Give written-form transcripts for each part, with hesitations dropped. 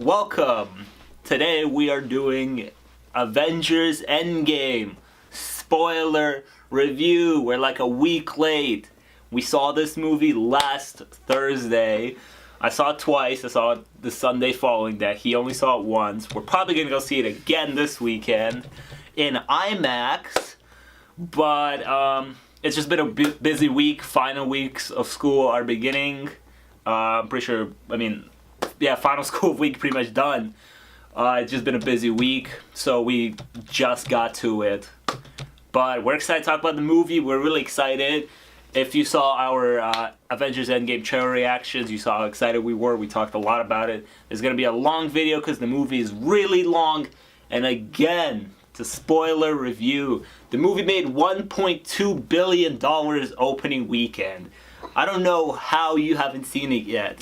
welcome. Today we are doing Avengers Endgame spoiler review. We're like a week late. We saw this movie last Thursday. I saw it twice. I saw it the Sunday following that. He only saw it once. We're probably going to go see it again this weekend in IMAX. But it's just been a busy week. Final weeks of school are beginning. I'm pretty sure, final school week pretty much done. It's just been a busy week, so we just got to it. But we're excited to talk about the movie. We're really excited. If you saw our Avengers Endgame trailer reactions, you saw how excited we were. We talked a lot about it. There's going to be a long video because the movie is really long. And again, to spoiler review, the movie made $1.2 billion opening weekend. I don't know how you haven't seen it yet,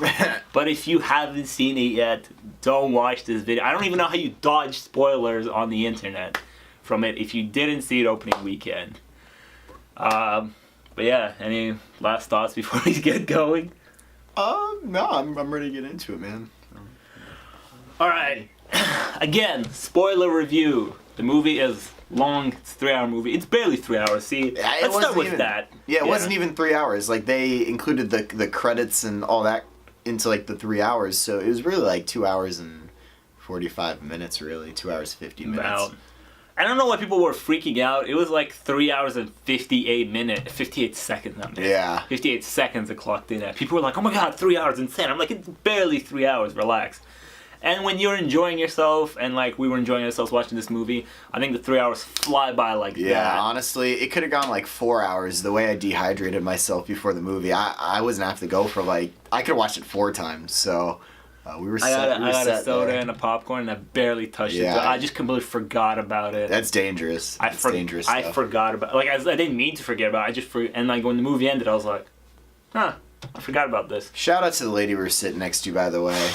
but if you haven't seen it yet, don't watch this video. I don't even know how you dodge spoilers on the internet from it if you didn't see it opening weekend. But yeah, any last thoughts before we get going? No, I'm ready to get into it, man. All right. Again, spoiler review. The movie is long. It's a 3-hour movie. It's barely 3 hours. See, let's start with that. Yeah, it wasn't even 3 hours. Like, they included the credits and all that into like the 3 hours, so it was really like 2 hours and 45 minutes. Really, 2 hours 50 minutes. I don't know why people were freaking out. It was like 3 hours and 58 seconds. 58 seconds it clocked in at. People were like, "Oh my god, 3 hours, insane!" I'm like, it's barely 3 hours. Relax. And when you're enjoying yourself, and like we were enjoying ourselves watching this movie, I think the 3 hours fly by like that. Yeah, honestly, it could have gone like 4 hours. The way I dehydrated myself before the movie, I wasn't have to go for like, I could have watched it 4 times. So we were set. I got a soda and a popcorn, and I barely touched it. So I just completely forgot about it. That's dangerous. Dangerous stuff. I forgot about. Like I didn't mean to forget about it. And like when the movie ended, I was like, I forgot about this. Shout out to the lady we were sitting next to, by the way.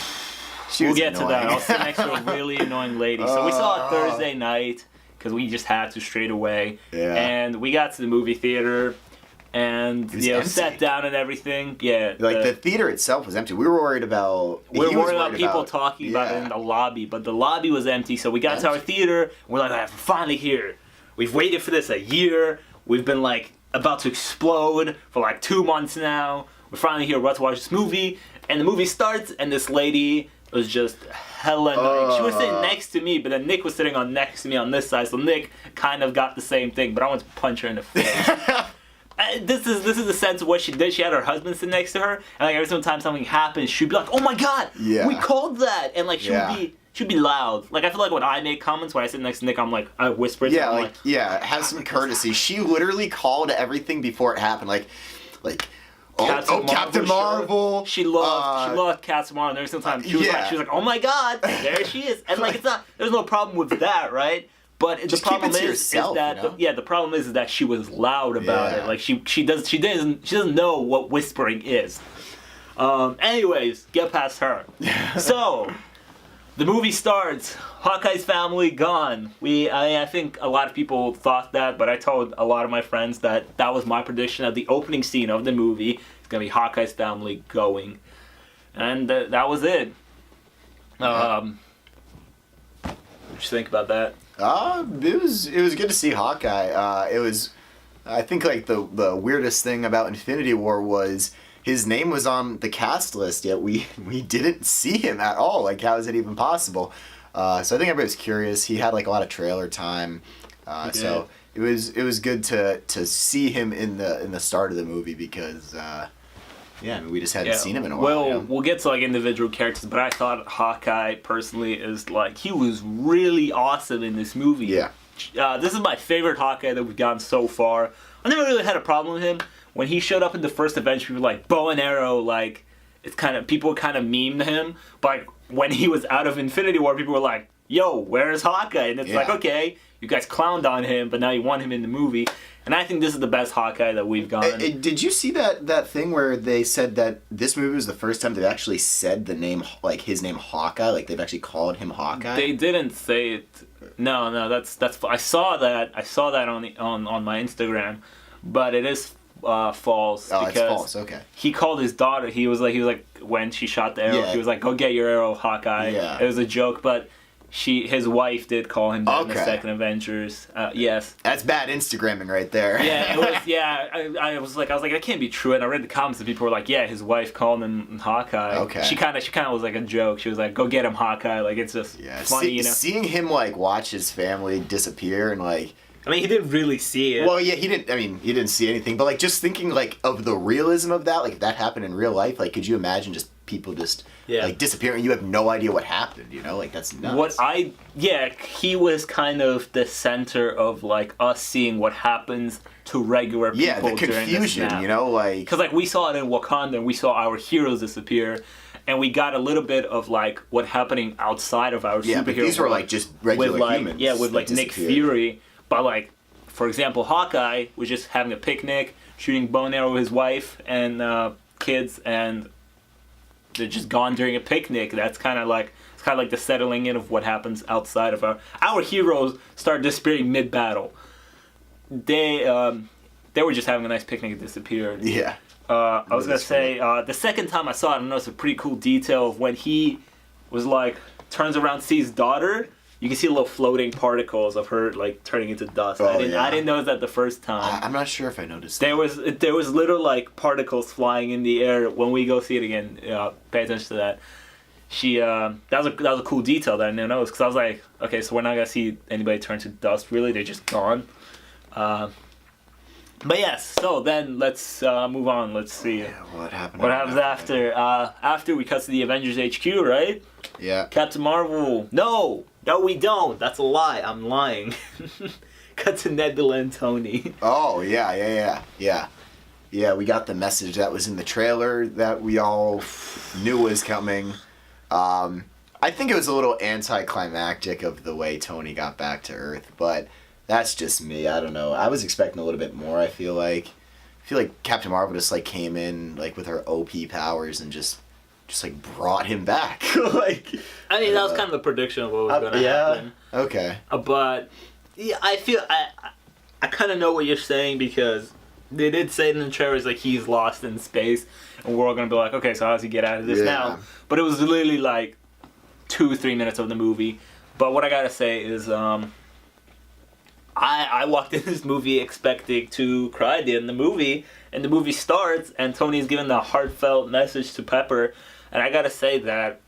We'll get to that. I was sitting next to a really annoying lady. So we saw it Thursday night because we just had to straight away. Yeah. And we got to the movie theater and sat down and everything. Yeah. Like the theater itself was empty. We were worried about. We were worried about people talking about it in the lobby, but the lobby was empty. So we got to our theater. We're like, we're finally here. We've waited for this a year. We've been like about to explode for like 2 months now. We're finally here. We're about to watch this movie, and the movie starts, and this lady was just hella annoying. She was sitting next to me, but then Nick was sitting next to me on this side, so Nick kind of got the same thing, but I wanted to punch her in the face. This is the sense of what she did. She had her husband sit next to her, and like every single time something happens, she'd be like, "Oh my god, we called that!" And like she'd be loud. Like I feel like when I make comments, when I sit next to Nick, I'm like, I whisper. Yeah, have some courtesy. She literally called everything before it happened. Like. Captain Marvel. She loved Captain Marvel. And every single time she was like, "Oh my god, there she is!" And like, there's no problem with that, right? But the problem is that the problem is that she was loud about it. Like she doesn't know what whispering is. Anyways, get past her. So the movie starts. Hawkeye's family gone. I think a lot of people thought that, but I told a lot of my friends that was my prediction of the opening scene of the movie. It's gonna be Hawkeye's family going, and that was it. What did you think about that? It was good to see Hawkeye. It was, I think, like the weirdest thing about Infinity War was his name was on the cast list, yet we didn't see him at all. Like, how is it even possible? So I think everybody was curious. He had like a lot of trailer time, so it was good to see him in the start of the movie because we just hadn't seen him in a while. Well, we'll get to like individual characters, but I thought Hawkeye personally is like he was really awesome in this movie. Yeah. This is my favorite Hawkeye that we've gotten so far. I never really had a problem with him. When he showed up in the first Avengers, people were like, bow and arrow, like, people kind of memed him. But when he was out of Infinity War, people were like, yo, where's Hawkeye? And it's like, okay, you guys clowned on him, but now you want him in the movie. And I think this is the best Hawkeye that we've gotten. Did you see that thing where they said that this movie was the first time they've actually said the name, like his name Hawkeye? Like they've actually called him Hawkeye? They didn't say it. No, that's I saw that on my Instagram. But it is false. Oh, because it's false. Okay. he called his daughter. He was like when she shot the arrow, Yeah. he was like, "Go get your arrow, Hawkeye." Yeah. It was a joke, but his wife did call him that in the Okay. second Avengers. Yes. That's bad Instagramming right there. Yeah, it was. Yeah, I was like, that can't be true. And I read the comments and people were like, yeah, his wife called him Hawkeye. Okay. She kind of was like a joke. She was like, go get him, Hawkeye. Like it's just funny, you know. Seeing him like watch his family disappear and like. I mean, he didn't really see it. Well, yeah, he didn't. I mean, he didn't see anything. But like, just thinking like of the realism of that, like if that happened in real life, like could you imagine just people just like disappearing? You have no idea what happened. You know, like that's nuts. He was kind of the center of like us seeing what happens to regular people. Yeah, the confusion. You know, like because like we saw it in Wakanda, and we saw our heroes disappear. And we got a little bit of like what happening outside of our superhero. But these were like just regular humans. Yeah, with like Nick Fury. But like, for example, Hawkeye was just having a picnic, shooting bow and arrow with his wife and kids, and they're just gone during a picnic. That's kind of like the settling in of what happens outside of our heroes start disappearing mid battle. They were just having a nice picnic and disappeared. Yeah. I was gonna say the second time I saw it, I noticed a pretty cool detail of when he was like turns around, sees daughter. You can see little floating particles of her like turning into dust. I didn't notice that the first time. I'm not sure if I noticed. There was little like particles flying in the air. When we go see it again, pay attention to that. That was a cool detail that I didn't notice because I was like, okay, so we're not gonna see anybody turn to dust. Really, they're just gone. But yes, so then let's move on. Let's see. Yeah, what happened? What happens after? After we cut to the Avengers HQ, right? Yeah. Captain Marvel. No, we don't. That's a lie. I'm lying. Cut to Nebula and Tony. Oh yeah. Yeah, we got the message that was in the trailer that we all knew was coming. I think it was a little anticlimactic of the way Tony got back to Earth, but that's just me. I don't know. I was expecting a little bit more. I feel like Captain Marvel just like came in like with her OP powers and just like brought him back. Like I mean, that was kind of the prediction of what was going to happen. Okay. But yeah, I feel I kind of know what you're saying because they did say in the trailers like he's lost in space, and we're all gonna be like, okay, so how does he get out of this now? But it was literally like 2-3 minutes of the movie. But what I gotta say is, I walked in this movie expecting to cry at the end of the movie, and the movie starts, and Tony's giving the heartfelt message to Pepper, and I gotta say that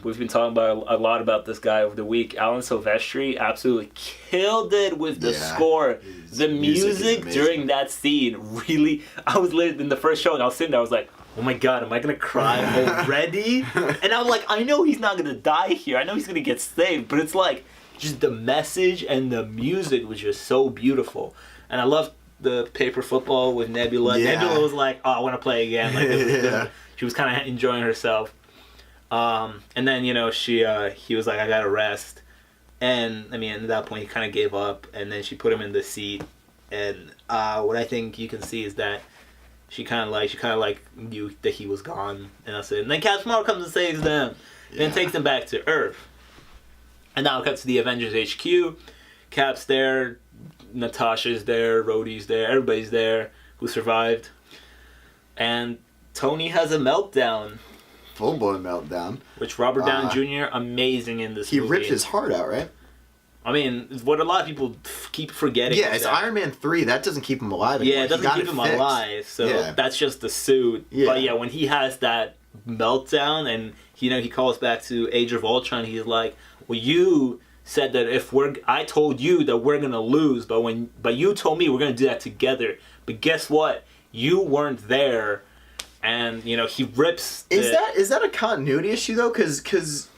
we've been talking about a lot about this guy over the week. Alan Silvestri absolutely killed it with the score. The music during that scene really. I was literally in the first show, and I was sitting there. I was like, "Oh my god, am I gonna cry already?" And I was like, "I know he's not gonna die here. I know he's gonna get saved, but it's like." Just the message and the music was just so beautiful, and I loved the paper football with Nebula. Yeah. Nebula was like, "Oh, I want to play again." Like, she was kind of enjoying herself. And then he was like, "I gotta rest," and I mean at that point he kind of gave up, and then she put him in the seat, and what I think you can see is that she kind of like knew that he was gone, and that's it. And then Captain Marvel comes and saves them, then takes them back to Earth. And now it cuts to the Avengers HQ. Cap's there, Natasha's there, Rhodey's there, everybody's there who survived. And Tony has a meltdown. Full-blown meltdown. Which Robert Downey Jr., amazing in this movie. He ripped his heart out, right? I mean, what a lot of people keep forgetting. Yeah, it's Iron Man 3. That doesn't keep him alive anymore. Yeah, it doesn't keep him alive. So that's just the suit. Yeah. But yeah, when he has that meltdown and, he calls back to Age of Ultron, he's like, well, you said that I told you that we're gonna lose, but you told me we're gonna do that together. But guess what? You weren't there, and he rips. Is that a continuity issue though? Because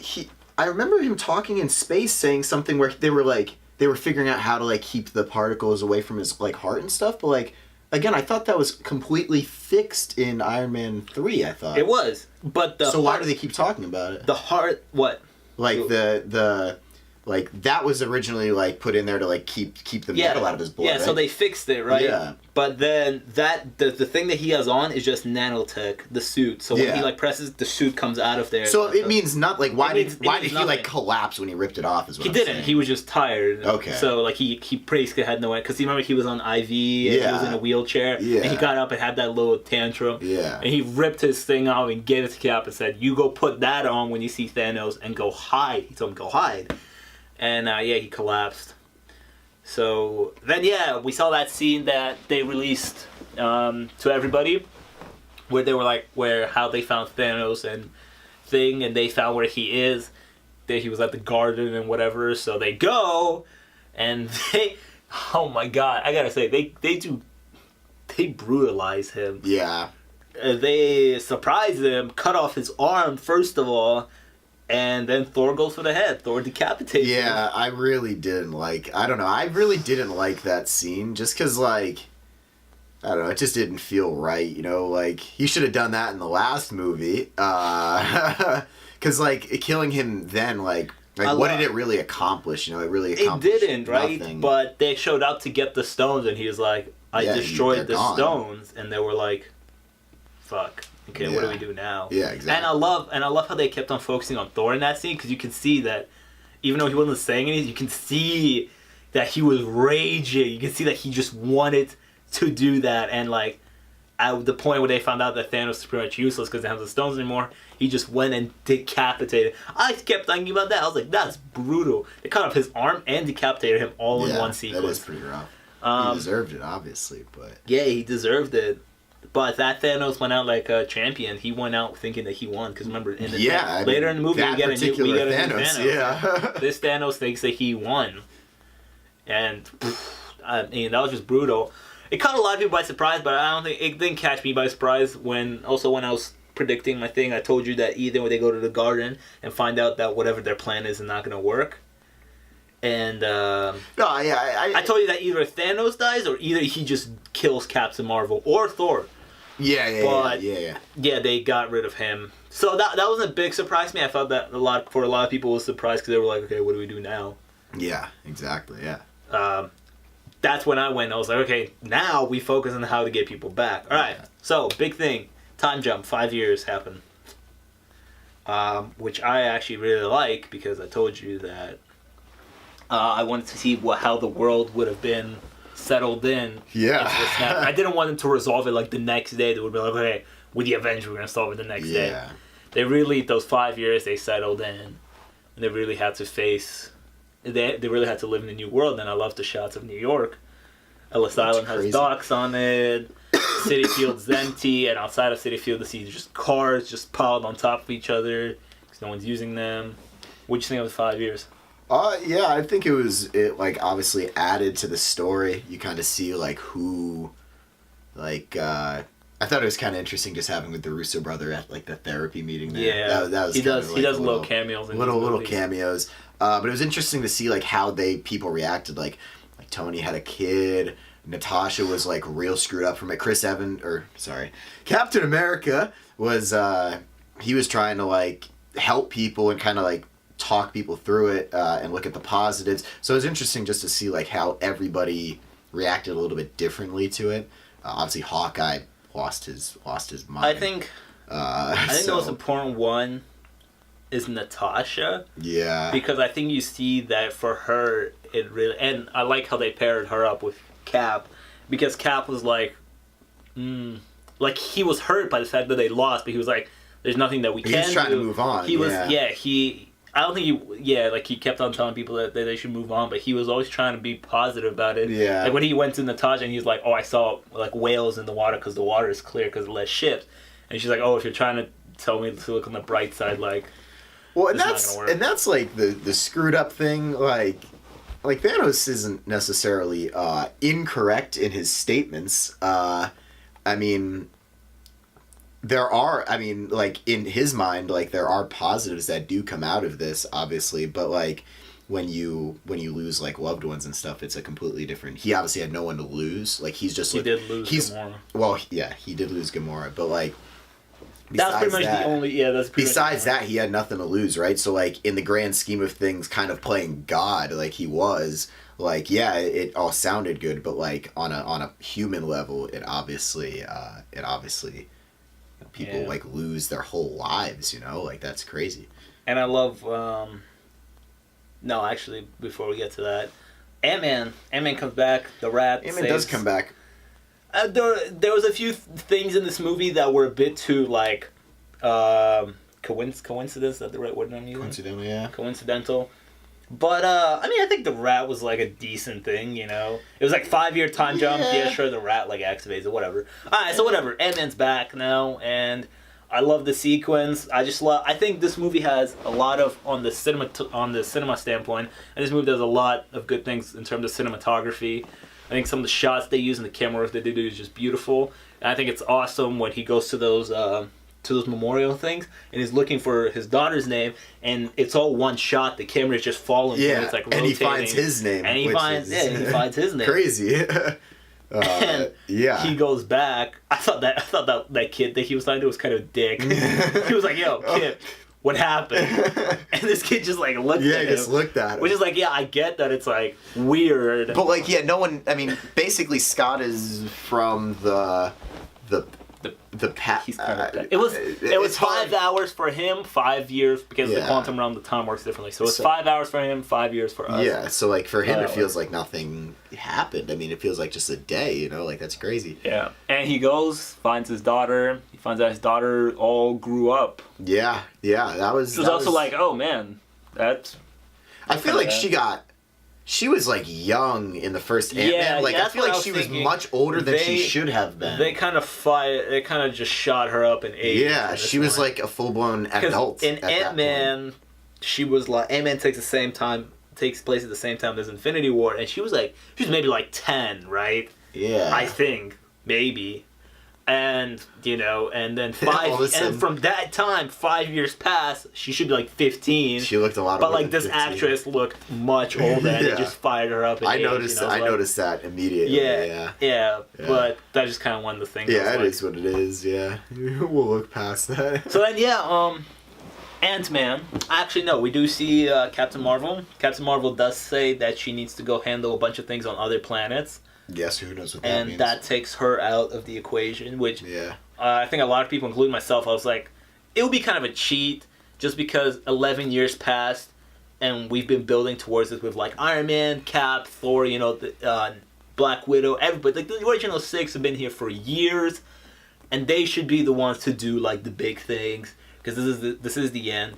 I remember him talking in space, saying something where they were figuring out how to keep the particles away from his heart and stuff. But again, I thought that was completely fixed in Iron Man 3. I thought it was, but why do they keep talking about it? The heart, what? The like that was originally like put in there to like keep the metal out of his blood. Yeah, right? so they fixed it, right? Yeah. But then the thing that he has on is just nanotech, the suit. So when he like presses, the suit comes out of there. So it means not like why did he nothing. like collapse when he ripped it off? Is what he I'm didn't. saying. He was just tired. Okay. So like he basically had no, because you remember he was on IV and he was in a wheelchair. Yeah. And he got up and had that little tantrum. Yeah. And he ripped his thing off and gave it to Cap and said, "You go put that on when you see Thanos and go hide." He told him go hide. And he collapsed. So then, we saw that scene that they released to everybody, where they were like, how they found Thanos and they found where he is. That he was at the garden and whatever. So they go, and oh my god, I gotta say, they brutalize him. Yeah. They surprise him, cut off his arm first of all. And then Thor goes for the head. Thor decapitates him. Yeah, I really didn't like... I don't know. I really didn't like that scene just because, like... I don't know. It just didn't feel right, you know? Like, he should have done that in the last movie. Because, like, killing him then, like what did it really accomplish? You know, it really accomplished didn't, right? nothing. But they showed up to get the stones, and he was like, I destroyed the stones. And they were like, fuck. Okay, what do we do now? Yeah, exactly. And I love how they kept on focusing on Thor in that scene, because you can see that even though he wasn't saying anything, you can see that he was raging. You can see that he just wanted to do that, and like at the point where they found out that Thanos is pretty much useless because they don't have the stones anymore, he just went and decapitated. I kept thinking about that. I was like, that's brutal. They cut off his arm and decapitated him all in one sequence. That is pretty rough. He deserved it, obviously, but yeah, he deserved it. But that Thanos went out like a champion. He went out thinking that he won. Because remember, later in the movie, we get a new Thanos. Yeah. This Thanos thinks that he won. And, I mean, that was just brutal. It caught a lot of people by surprise, but I don't think... It didn't catch me by surprise when I was predicting my thing. I told you that either when they go to the garden and find out that whatever their plan is not going to work. And I told you that either Thanos dies or either he just kills Captain Marvel or Thor. Yeah, they got rid of him. So that wasn't a big surprise to me. I felt that a lot of people was surprised because they were like, okay, what do we do now? Yeah, exactly. Yeah. That's when I went. I was like, okay, now we focus on how to get people back. All right. So big thing, time jump. 5 years happened, which I actually really like because I told you that I wanted to see how the world would have been settled in. Yeah. I didn't want them to resolve it like the next day. They would be like, okay, with the Avengers, we're going to solve it the next day. They really, those 5 years, they settled in. And they really had to face, they really had to live in a new world. And I love the shots of New York. Ellis Island has docks on it. City Field's empty. And outside of City Field, you see just cars just piled on top of each other because no one's using them. What do you think of the 5 years? Yeah, I think it like obviously added to the story. You kind of see like who, like I thought it was kind of interesting just having with the Russo brother at like the therapy meeting there. Yeah, that was he does little cameos. Little cameos. But it was interesting to see like how people reacted. Like Tony had a kid. Natasha was like real screwed up from it. Captain America was he was trying to like help people and kind of like talk people through it and look at the positives. So it was interesting just to see like how everybody reacted a little bit differently to it. Obviously, Hawkeye lost his mind. I think the most important one is Natasha. Yeah. Because I think you see that for her, it really, and I like how they paired her up with Cap, because Cap was like he was hurt by the fact that they lost, but he was like, "There's nothing that we can do." He was trying to move on. I don't think he kept on telling people that they should move on, but he was always trying to be positive about it. Yeah. Like when he went to Natasha and he's like, "Oh, I saw like whales in the water because the water is clear because of less ships," and she's like, "Oh, if you're trying to tell me to look on the bright side, like." Well, and that's like the screwed up thing. Like Thanos isn't necessarily incorrect in his statements. I mean, like in his mind, like there are positives that do come out of this, obviously, but like when you lose like loved ones and stuff, it's a completely different. He obviously had no one to lose. Like he's just did lose Gamora. Well, yeah, he did lose Gamora, but like That's pretty much the only. Yeah, that's pretty besides much that, he had nothing to lose, right? So like in the grand scheme of things, kind of playing God like he was, like yeah, it all sounded good, but like on a human level, it obviously people like lose their whole lives, you know, like that's crazy. And I love. No, actually, before we get to that, Ant-Man comes back. The rat. Ant-Man does come back. There was a few things in this movie that were a bit too like coincidence. Is that the right word I'm using? Coincidental, yeah. Coincidental. But I mean, I think the rat was like a decent thing, you know. It was like 5-year time jump. Yeah, sure, the rat like activates it, whatever. All right, so whatever. Ant-Man's back now, and I love the sequence. I think this movie has a lot of on the cinema standpoint, and this movie does a lot of good things in terms of cinematography. I think some of the shots they use and the camera work that they do is just beautiful. And I think it's awesome when he goes to those memorial things and he's looking for his daughter's name, and it's all one shot. The camera is just following him. It's like rotating. And he finds his name. And he finds his name. Crazy. And he goes back. I thought that kid that he was talking to was kind of a dick. He was like, "Yo, kid, what happened?" And this kid just like looked at him. Yeah, just looked at him. Which is like, yeah, I get that it's like weird. But like, yeah, no one. I mean, basically, Scott is from the past. It was 5 hours for him, 5 years because the quantum realm, the time works differently. So it's 5 hours for him, 5 years for us. Yeah, so like for him, it feels like nothing happened. I mean, it feels like just a day. You know, like that's crazy. Yeah, and he goes, finds his daughter. He finds out his daughter all grew up. Yeah, that was. It was also like, oh man, that's. I feel like she was like young in the first Ant-Man. Yeah, like I feel like she was much older than she should have been. They kind of just shot her up in age. Yeah, she was like a full blown adult. In Ant-Man, she was like Ant-Man takes place at the same time as Infinity War, and she was maybe like 10, right? Yeah, I think maybe. And you know, and then and from that time, 5 years pass. She should be like 15. She looked a lot older. But like like this 15. Actress looked much older, and it just fired her up. I noticed that immediately. Yeah. But that's just kind of one of the things. Yeah, it is what it is. Yeah, we'll look past that. So then, Ant-Man. Actually, no, we do see Captain Marvel. Captain Marvel does say that she needs to go handle a bunch of things on other planets. Yes, who knows what that means. And that takes her out of the equation, which I think a lot of people, including myself, I was like, it would be kind of a cheat just because 11 years passed and we've been building towards this with like Iron Man, Cap, Thor, you know, Black Widow, everybody. Like the original 6 have been here for years, and they should be the ones to do like the big things because this is the end.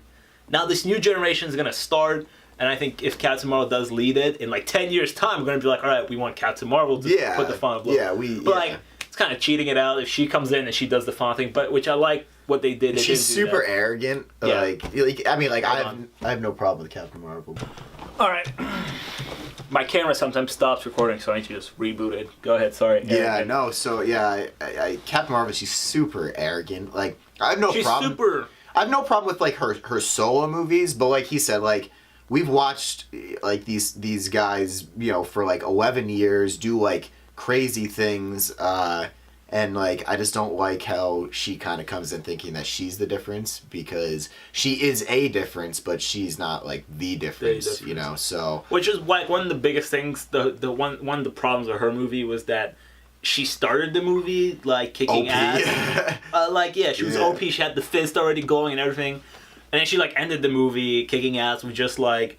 Now this new generation is going to start. And I think if Captain Marvel does lead it, in like 10 years' time, we're going to be like, all right, we want Captain Marvel to put the final blow. But like, it's kind of cheating it out if she comes in and she does the final thing. But which I like what they did. She's super arrogant. Yeah. I have no problem with Captain Marvel. All right. My camera sometimes stops recording, so I need to just reboot it. Go ahead, sorry. Yeah, no, so yeah, Captain Marvel, she's super arrogant. Like, I have no problem. I have no problem with like her solo movies, but like he said, like, we've watched like these guys, you know, for like 11 years do like crazy things, and like I just don't like how she kind of comes in thinking that she's the difference, because she is a difference, but she's not like the difference, you know. So which is like one of the biggest things. The one of the problems of her movie was that she started the movie like kicking ass. She was OP. She had the fist already going and everything. And then she like ended the movie kicking ass with just like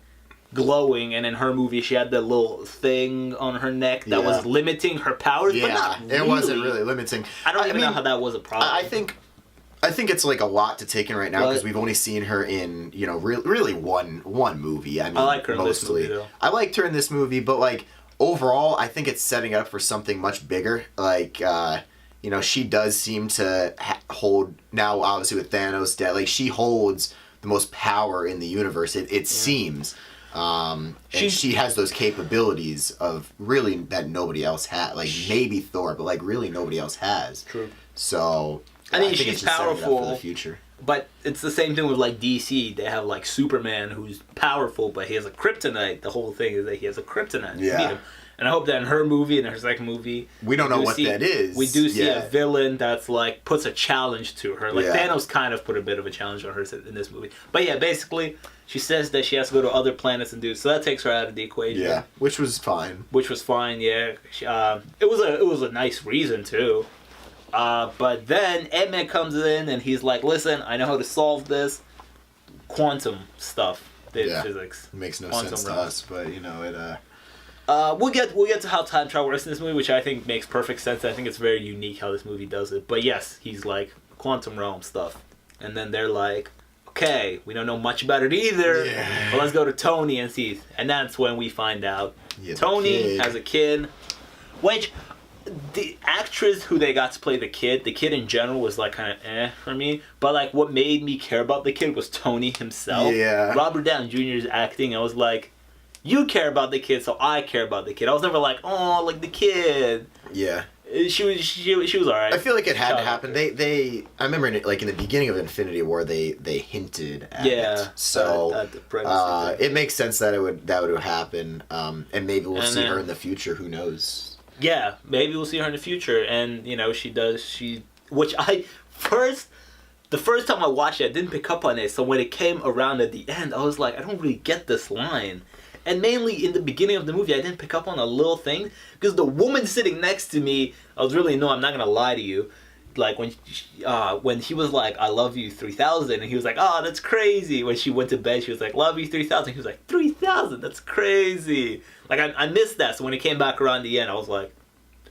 glowing, and in her movie she had the little thing on her neck that was limiting her powers, but not really. It wasn't really limiting. I don't know how that was a problem. I think it's like a lot to take in right now because we've only seen her in, you know, really one movie. I mean, I like her mostly. In this movie, though. I liked her in this movie, but like overall, I think it's setting up for something much bigger. Like, you know, she does seem to hold now. Obviously, with Thanos dead, like she holds the most power in the universe. It seems, and she has those capabilities of really that nobody else has. Like maybe Thor, but like really nobody else has. True. So I think she's powerful for the future. But it's the same thing with like DC. They have like Superman, who's powerful, but he has a kryptonite. The whole thing is that he has a kryptonite. Yeah. And I hope that in her movie, in her second movie, we don't know what that is. We do see a villain that's like puts a challenge to her. Like Thanos kind of put a bit of a challenge on her in this movie. But yeah, basically, she says that she has to go to other planets and do so. That takes her out of the equation. Yeah, which was fine. Yeah. It was a nice reason too. But then Ant-Man comes in and he's like, "Listen, I know how to solve this quantum stuff, physics. It makes no quantum sense to us, but you know it." We'll get to how time travel works in this movie, which I think makes perfect sense. I think it's very unique how this movie does it. But yes, he's like quantum realm stuff, and then they're like, "Okay, we don't know much about it either, but let's go to Tony and see." And that's when we find out Tony has a kid, which the actress who they got to play the kid in general was like kind of for me. But like what made me care about the kid was Tony himself. Yeah. Robert Downey Jr.'s acting, I was like, you care about the kid, so I care about the kid. I was never like, oh, like the kid. Yeah. She was alright. I feel like it had to happen. I remember in the beginning of Infinity War they hinted at it. So it makes sense that that would happen. And maybe we'll see her in the future. Who knows? Yeah, maybe we'll see her in the future. And you know the first time I watched it, I didn't pick up on it. So when it came around at the end, I was like, I don't really get this line. And mainly in the beginning of the movie, I didn't pick up on a little thing. Because the woman sitting next to me, I was really, no, I'm not going to lie to you. Like when he was like, I love you 3000. And he was like, oh, that's crazy. When she went to bed, she was like, love you 3000. He was like, 3000, that's crazy. Like I missed that. So when it came back around the end, I was like,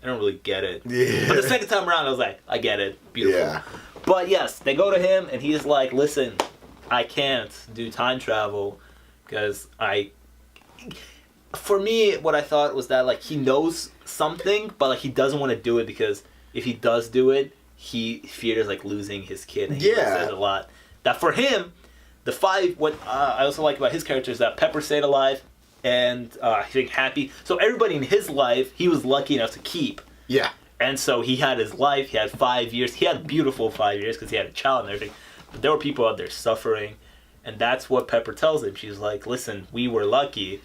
I don't really get it. Yeah. But the second time around, I was like, I get it. Beautiful. Yeah. But yes, they go to him and he's like, listen, I can't do time travel because for me, what I thought was that like he knows something, but like he doesn't want to do it because if he does do it, he fears like losing his kid. And he says a lot that for him, what I also like about his character is that Pepper stayed alive and I think happy. So everybody in his life, he was lucky enough to keep. Yeah. And so he had his life. He had 5 years. He had a beautiful 5 years because he had a child and everything. But there were people out there suffering, and that's what Pepper tells him. She's like, "Listen, we were lucky."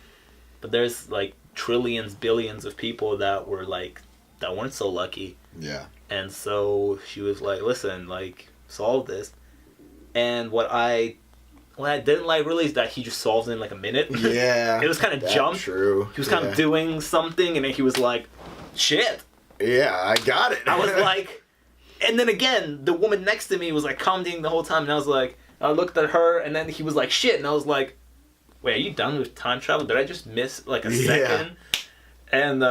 But there's like trillions, billions of people that weren't so lucky. Yeah. And so she was like, listen, like, solve this. And what I didn't like really is that he just solved it in like a minute. Yeah. It was kind of jumped. True. He was kind of doing something and then he was like, shit. Yeah, I got it. I was like, and then again, the woman next to me was like commenting the whole time and I was like, I looked at her and then he was like, shit. And I was like, wait, are you done with time travel? Did I just miss like a second? And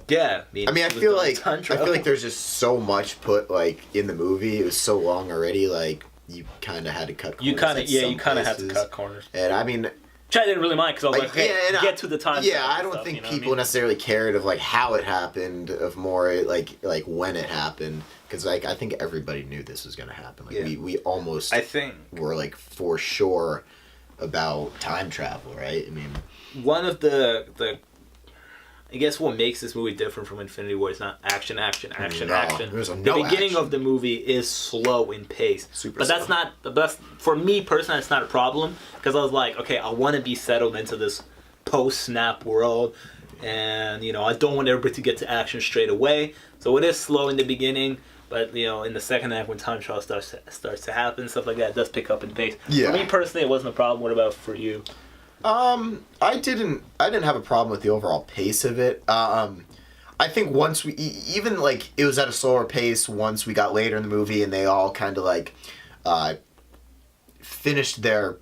yeah, I feel like there's just so much put like in the movie. It was so long already. Like you kind of had to cut corners. You kind of had to cut corners. And I mean, which I didn't really mind because I was like, hey, get to the time. Yeah, I don't think people necessarily cared of like how it happened, of more like when it happened. Because like I think everybody knew this was gonna happen. Like we almost were like for sure about time travel, right? I mean, one of the I guess what makes this movie different from Infinity War is not action. There's the beginning of the movie is slow in pace. Super but that's slow. not the best for me personally. It's not a problem because I was like, okay, I want to be settled into this post-snap world, and you know, I don't want everybody to get to action straight away. So it is slow in the beginning. But you know, in the second half, when time travel starts to happen, stuff like that, it does pick up in pace. Yeah. For me personally, it wasn't a problem. What about for you? I didn't have a problem with the overall pace of it. I think once we even like it was at a slower pace once we got later in the movie and they all kind of like finished their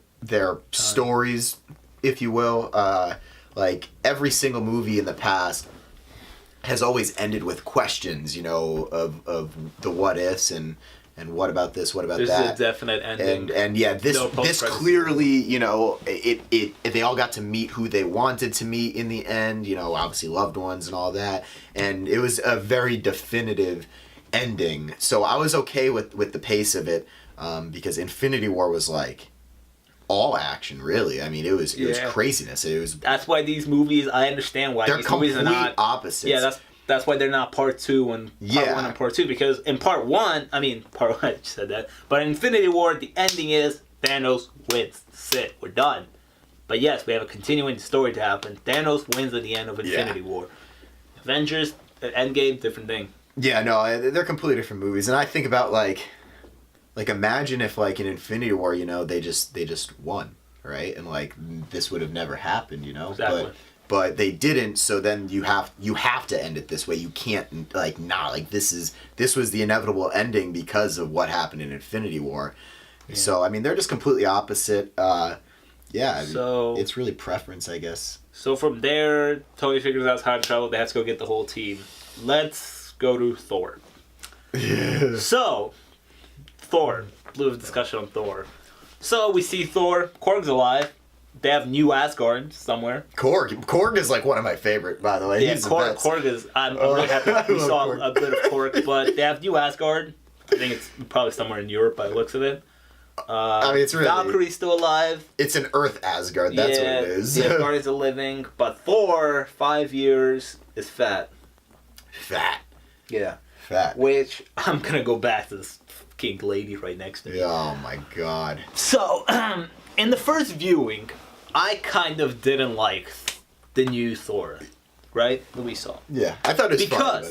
stories, if you will. Like every single movie in the past has always ended with questions, you know, of the what ifs and what about this, what about that. There's a definite ending. And yeah, this clearly, you know, it they all got to meet who they wanted to meet in the end, you know, obviously loved ones and all that. And it was a very definitive ending. So I was okay with the pace of it, because Infinity War was like all action, really. I mean, it was craziness. That's why these movies, I understand why these movies are not opposites. Yeah, that's why they're not part 2 and part 1 and part 2, because in part 1, I just said that, but in Infinity War, the ending is Thanos wins. That's it. We're done. But yes, we have a continuing story to happen. Thanos wins at the end of Infinity War. Avengers, Endgame, different thing. Yeah, no, they're completely different movies. And I think about like imagine if like in Infinity War, you know, they just won, right? And like this would have never happened, you know. Exactly. But they didn't, so then you have to end it this way. You can't this was the inevitable ending because of what happened in Infinity War. Yeah. So I mean they're just completely opposite. So it's really preference, I guess. So from there, Tony figures out how to travel. They have to go get the whole team. Let's go to Thor. Yeah. So, Thor. Little discussion on Thor. So we see Thor. Korg's alive. They have New Asgard somewhere. Korg is like one of my favorite, by the way. Yeah, Korg is. I'm really happy. We saw a bit of Korg, but they have New Asgard. I think it's probably somewhere in Europe by the looks of it. I mean, it's really Valkyrie's still alive. It's an Earth Asgard. That's what it is. The Asgardians are living, but Thor, 5 years, is fat. Fat. Yeah. Fat. Which I'm gonna go back to this fucking lady right next to me. Oh my god. So, in the first viewing, I kind of didn't like the new Thor, right? That we saw. Yeah, I thought it was funny.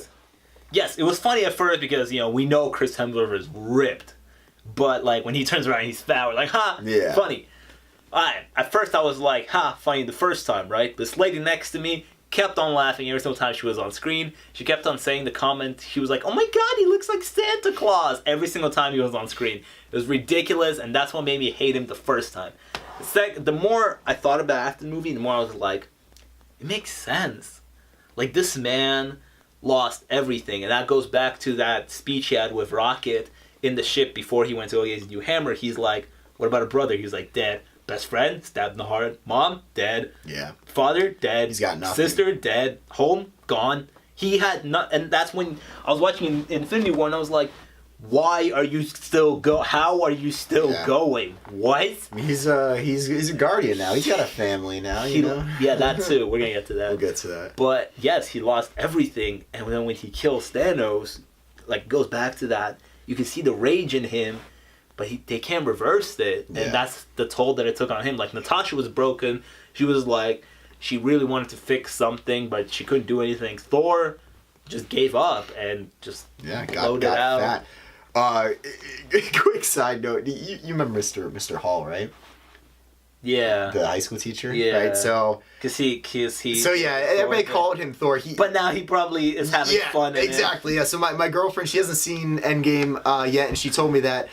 Yes, it was funny at first because, you know, we know Chris Hemsworth is ripped. But, like, when he turns around and he's fat, we're like, ha, yeah. Funny. At first I was like, ha, funny the first time, right? This lady next to me kept on laughing every single time she was on screen. She kept on saying the comment. She was like, oh my god, he looks like Santa Claus every single time he was on screen. It was ridiculous, and that's what made me hate him the first time. The more I thought about after the movie, the more I was like, it makes sense. Like, this man lost everything, and that goes back to that speech he had with Rocket in the ship before he went to go get his new hammer. He's like, what about a brother? He's like, dead. Best friend, stabbed in the heart. Mom, dead. Yeah. Father, dead. He's got nothing. Sister, dead. Home, gone. He had not, and that's when I was watching Infinity War, and I was like, why are you still how are you still going? What? He's a guardian now. He's got a family now, you know? Yeah, that too. We're gonna get to that. We'll get to that. But yes, he lost everything, and then when he kills Thanos, like, goes back to that, you can see the rage in him, but they can't reverse it, and that's the toll that it took on him. Like, Natasha was broken. She was like, she really wanted to fix something, but she couldn't do anything. Thor just gave up and just loaded out. Fat. Quick side note: you remember Mr. Hall, right? Yeah. The high school teacher, yeah. right? So. Cause he. So yeah, everybody called him Thor. But now he probably is having fun. Exactly. Yeah. So my girlfriend, she hasn't seen Endgame yet, and she told me that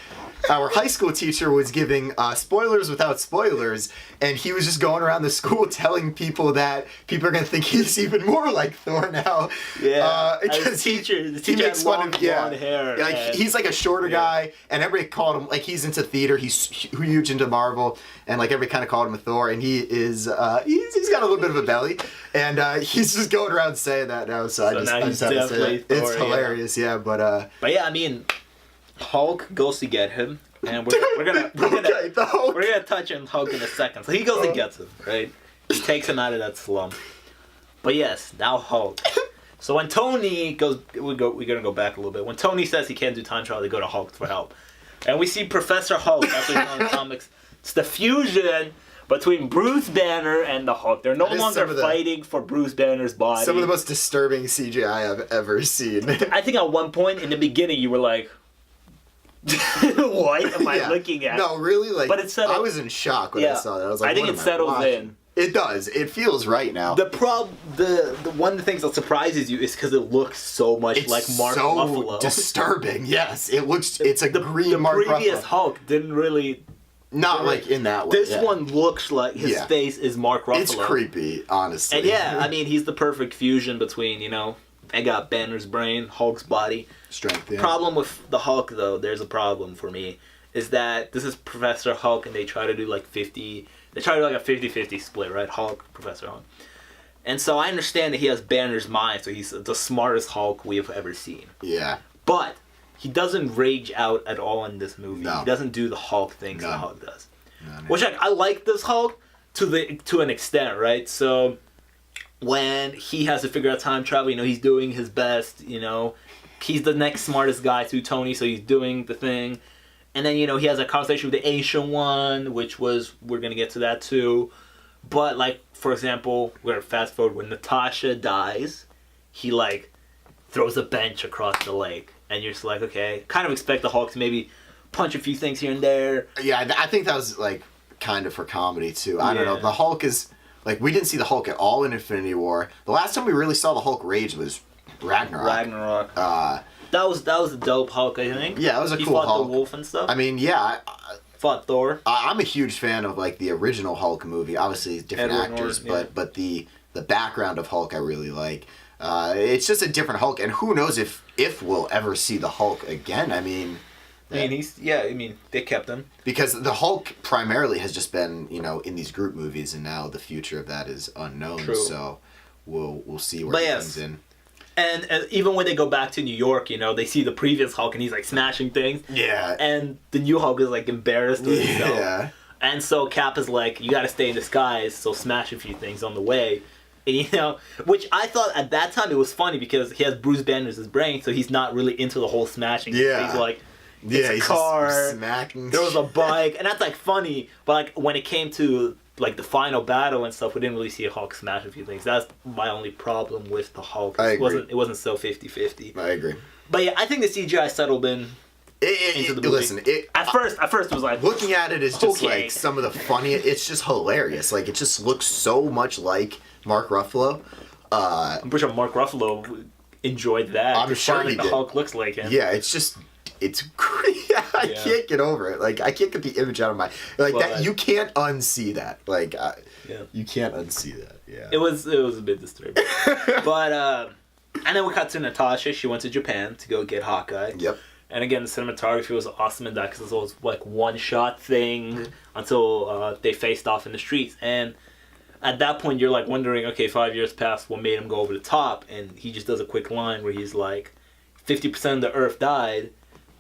our high school teacher was giving spoilers without spoilers, and he was just going around the school telling people that people are gonna think he's even more like Thor now. Yeah, because the teacher makes fun of blonde hair. Like he's like a shorter guy, and everybody called him, like, he's into theater. He's huge into Marvel, and like everybody kind of called him a Thor, and he is he's got a little bit of a belly, and he's just going around saying that now. So I just have to say it. It's hilarious, but yeah, I mean, Hulk goes to get him, and we're gonna touch on Hulk in a second. So he goes and gets him, right? He takes him out of that slump. But yes, now Hulk. So when Tony goes, we're gonna go back a little bit. When Tony says he can't do time travel, they go to Hulk for help, and we see Professor Hulk. That's what he's on in the comics. It's the fusion between Bruce Banner and the Hulk. They're no longer fighting for Bruce Banner's body. Some of the most disturbing CGI I've ever seen. I think at one point in the beginning you were like, what am I looking at? No, really, like, but it's I was in shock when I saw that. I was like, I think it settles in. It does. It feels right now. The one of the things that surprises you is because it looks so much like Mark Ruffalo. Disturbing. Yes, it looks. It's a green Mark Ruffalo. The previous Hulk didn't really. Not like in that way. This one looks like his face is Mark Ruffalo. It's creepy, honestly. And yeah, I mean, he's the perfect fusion between, you know, I got Banner's brain, Hulk's body. Strength, yeah. Problem with the Hulk, though, there's a problem for me, is that this is Professor Hulk, and they try to do like 50-50 split, right? Hulk, Professor Hulk. And so I understand that he has Banner's mind, so he's the smartest Hulk we have ever seen. Yeah. But he doesn't rage out at all in this movie. No. He doesn't do the Hulk things that Hulk does. No. Which I like this Hulk to an extent, right? So when he has to figure out time travel, you know, he's doing his best, you know. He's the next smartest guy to Tony, so he's doing the thing. And then, you know, he has a conversation with the Asian one, which was, we're going to get to that too. But like, for example, we're fast forward when Natasha dies, he like throws a bench across the lake, and you're just like, okay, kind of expect the Hulk to maybe punch a few things here and there. Yeah, I think that was like kind of for comedy too. I don't know. The Hulk is like, we didn't see the Hulk at all in Infinity War. The last time we really saw the Hulk rage was Ragnarok. That was a dope Hulk, I think. Yeah, it was a he cool fought Hulk. the wolf and stuff. I mean, yeah. Fought Thor. I'm a huge fan of like the original Hulk movie. Obviously, different Edward actors, Norton, but the background of Hulk I really like. It's just a different Hulk, and who knows if we'll ever see the Hulk again. I mean, they kept him because the Hulk primarily has just been, in these group movies, and now the future of that is unknown. True. So we'll see where he comes in. And even when they go back to New York, they see the previous Hulk and he's like smashing things. Yeah. And the new Hulk is like embarrassed with himself. Yeah. And so Cap is like, you got to stay in disguise, so smash a few things on the way. And, which I thought at that time it was funny because he has Bruce Banner's brain, so he's not really into the whole smashing. Yeah. He's like, he's a car, just smacking. there was a bike, and that's like funny. But like when it came to like the final battle and stuff, we didn't really see a Hulk smash a few things. That's my only problem with the Hulk. I agree. It wasn't so 50-50. I agree. But yeah, I think the CGI settled in into the movie. Listen, at first it was like, looking at it is just okay. like some of the funniest. It's just hilarious. Like, it just looks so much like Mark Ruffalo. I'm pretty sure Mark Ruffalo enjoyed that. I'm sure he the did. Hulk looks like him. Yeah, it's great. I can't get over it. Like, I can't get the image out of my that. You can't unsee that. Like, you can't unsee that. Yeah, it was a bit disturbing. But and then we cut to Natasha. She went to Japan to go get Hawkeye. Yep. And again, the cinematography was awesome in that because it was like one shot thing until they faced off in the streets. And at that point, you're like wondering, okay, 5 years passed, what made him go over the top? And he just does a quick line where he's like, 50% of the Earth died,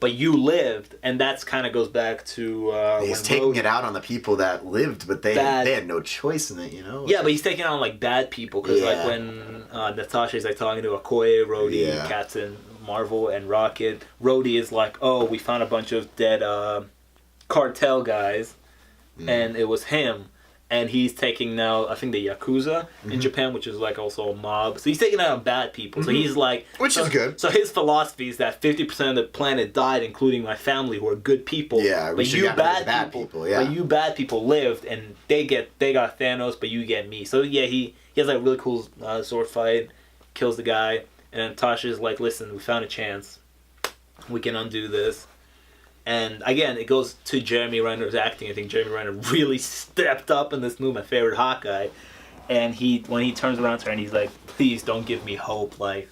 but you lived. And that's kind of goes back to he's taking it out on the people that lived, but they had no choice in it, Yeah, but he's taking it on like bad people because like when Natasha's like talking to Okoye, Rhodey, Captain Marvel, and Rocket, Rhodey is like, oh, we found a bunch of dead cartel guys, and it was him. And he's taking now, I think, the Yakuza in Japan, which is like also a mob. So he's taking out on bad people. So he's like... Which is good. So his philosophy is that 50% of the planet died, including my family, who are good people. Yeah, but you bad people, but you bad people lived, and they got Thanos, but you get me. So yeah, he has like a really cool sword fight, kills the guy, and then Tasha's like, listen, we found a chance. We can undo this. And again, it goes to Jeremy Renner's acting. I think Jeremy Renner really stepped up in this movie, my favorite Hawkeye. And when he turns around to her and he's like, please don't give me hope. Like,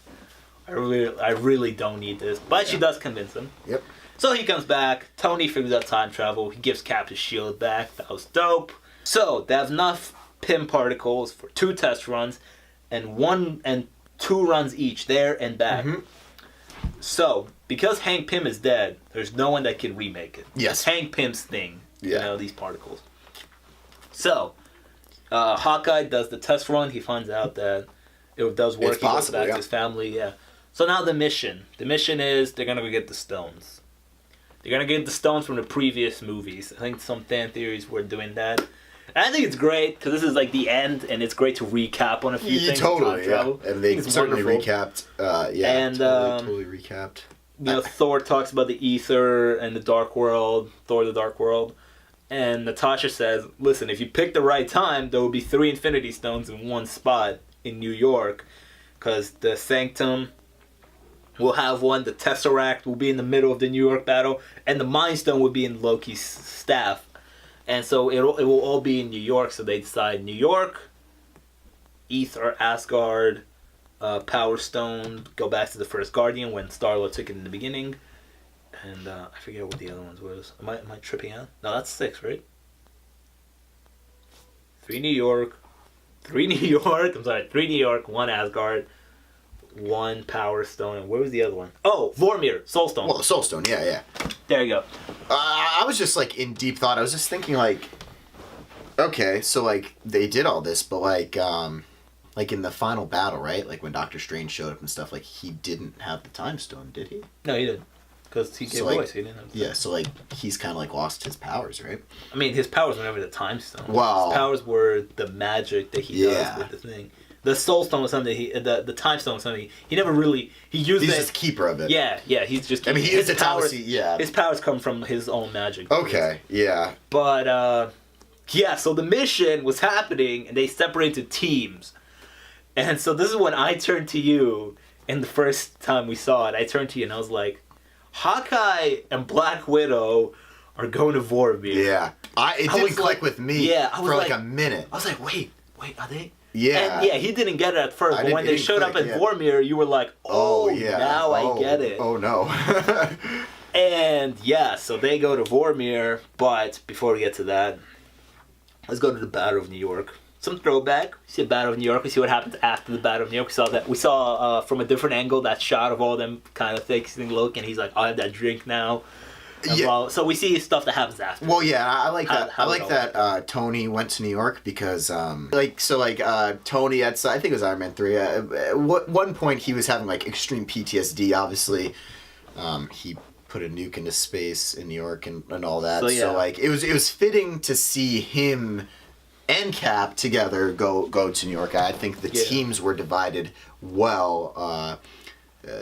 I really don't need this. But she does convince him. Yep. So he comes back. Tony figures out time travel. He gives Cap his shield back. That was dope. So they have enough Pym particles for 2 test runs and 2 runs each there and back. So, because Hank Pym is dead, there's no one that can remake it. Yes. It's Hank Pym's thing. These particles. So, Hawkeye does the test run. He finds out that it does work. He goes back to his family. Yeah. So now the mission. The mission is they're going to go get the stones. They're going to get the stones from the previous movies. I think some fan theories were doing that. And I think it's great because this is like the end, and it's great to recap on a few things. Totally, and they certainly recapped. Totally recapped. Thor talks about the ether and the dark world, Thor the Dark World, and Natasha says, listen, if you pick the right time, there will be 3 Infinity Stones in one spot in New York, because the Sanctum will have one, the Tesseract will be in the middle of the New York battle, and the Mind Stone will be in Loki's staff. And so it will all be in New York, so they decide New York, Ether, Asgard, Power Stone, go back to the first Guardian when Star-Lord took it in the beginning. And I forget what the other ones was. Am I tripping out? No, that's 6, right? 3 New York, 3 New York, 1 Asgard, 1 Power Stone, and where was the other one? Oh, Vormir, Soul Stone. Well, Soul Stone, yeah. There you go. I was just like in deep thought. I was just thinking like, okay, so like they did all this, but like in the final battle, right? Like when Doctor Strange showed up and stuff, like he didn't have the Time Stone, did he? No, he didn't. because he gave So, like, voice. He didn't have. Yeah, so like he's kind of like lost his powers, right? I mean, his powers were never the time stone. Wow. His powers were the magic that he does with the thing. The soul stone was something the time stone was something he never really used. He's it. just the keeper of it. Yeah, he's just. I mean, he used the powers. yeah. His powers come from his own magic. Okay. Yeah. But yeah, so the mission was happening, and they separated teams, and so this is when I turned to you. And the first time we saw it, I turned to you and I was like, Hawkeye and Black Widow are going to Vormir. Yeah. It didn't click with me for like a minute. I was like, wait, are they? Yeah. And yeah, he didn't get it at first, but when they showed up in Vormir, you were like, now I get it. Oh, no. And yeah, so they go to Vormir, but before we get to that, let's go to the Battle of New York. Some throwback. We see a Battle of New York. We see what happens after the Battle of New York. We saw from a different angle that shot of all them kind of fixing look, and he's like, "I'll have that drink now." Yeah. So we see stuff that happens after. Well, yeah, I like that. I like that Tony went to New York because, Tony at I think it was Iron Man 3. At one point he was having like extreme PTSD. Obviously, he put a nuke into space in New York and all that. So like it was fitting to see him and Cap together go to New York. I think the teams were divided well.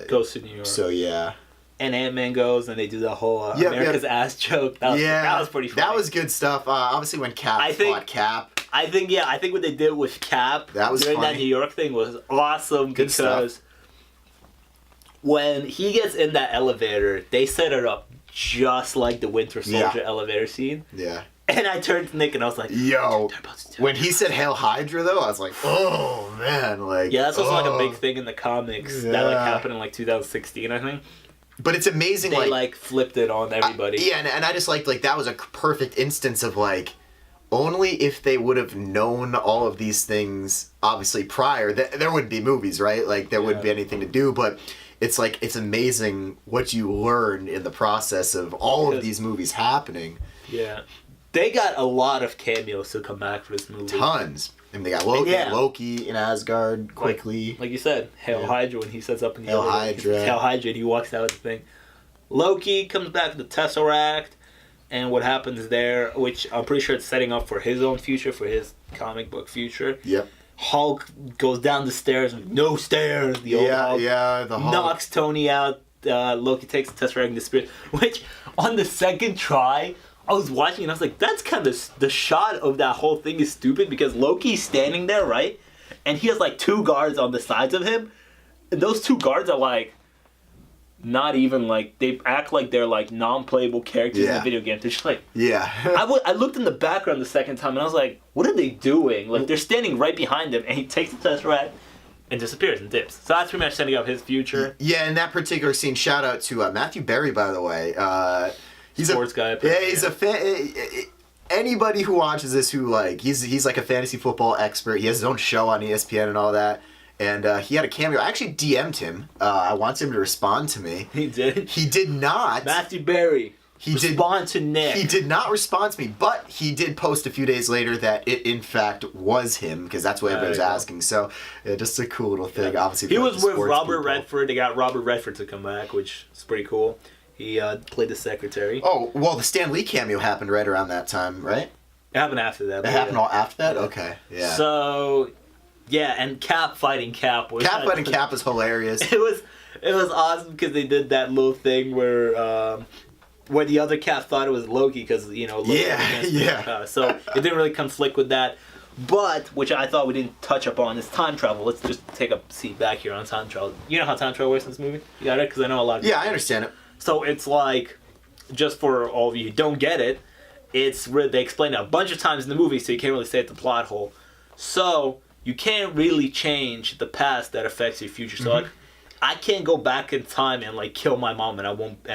Goes to New York. So yeah. And Ant-Man goes and they do the whole America's ass joke. That was pretty funny. That was good stuff. Obviously when Cap fought Cap. I think what they did with Cap during that New York thing was awesome because when he gets in that elevator, they set it up just like the Winter Soldier elevator scene. Yeah. And I turned to Nick and I was like, yo, when he said Hail Hydra though, I was like, oh man, like yeah, that's also like a big thing in the comics that like happened in like 2016, I think. But it's amazing, they like flipped it on everybody. And I just liked like that was a perfect instance of like only if they would have known all of these things obviously prior, there wouldn't be movies, right? Like there wouldn't be anything to do, but it's like it's amazing what you learn in the process of all of these movies happening. Yeah. They got a lot of cameos to come back for this movie. Tons. And they got Loki in Asgard quickly. Like you said, Hail Hydra when he sets up in the Hail Hydra. Hail Hydra and he walks out with the thing. Loki comes back with the Tesseract and what happens there, which I'm pretty sure it's setting up for his own future, for his comic book future. Yep. Hulk goes down the stairs with no stairs. The old Hulk the Hulk knocks Tony out. Loki takes the Tesseract and disappears. Which, on the second try, I was watching and I was like, that's kind of the shot of that whole thing is stupid because Loki's standing there, right? And he has like two guards on the sides of him. And those two guards are like, not even like, they act like they're like non-playable characters in the video game. They're just like, I looked in the background the second time and I was like, what are they doing? Like they're standing right behind him and he takes the Tesseract and disappears and dips. So that's pretty much setting up his future. Yeah, in that particular scene, shout out to Matthew Berry, by the way. He's sports guy. He's a fan. Anybody who watches this who like he's like a fantasy football expert. He has his own show on ESPN and all that. And he had a cameo. I actually DM'd him. I wanted him to respond to me. He did? He did not. Matthew Berry. Respond to Nick. He did not respond to me, but he did post a few days later that it in fact was him because that's what everybody was asking. So just a cool little thing. Obviously, he was with Robert Redford. They got Robert Redford to come back, which is pretty cool. He played the secretary. Oh, well, the Stan Lee cameo happened right around that time, right? It happened after that. It happened all after that? Okay, yeah. So, yeah, and Cap fighting Cap was... Cap fighting Cap was hilarious. It was awesome because they did that little thing where the other Cap thought it was Loki because, Loki so it didn't really conflict with that. But, which I thought we didn't touch upon, is time travel. Let's just take a seat back here on time travel. You know how time travel works in this movie? You got it? Because I know a lot of people. Yeah, I understand it. So it's like, just for all of you who don't get it, they explain it a bunch of times in the movie, so you can't really say it's a plot hole. So you can't really change the past that affects your future. So like, I can't go back in time and like kill my mom, and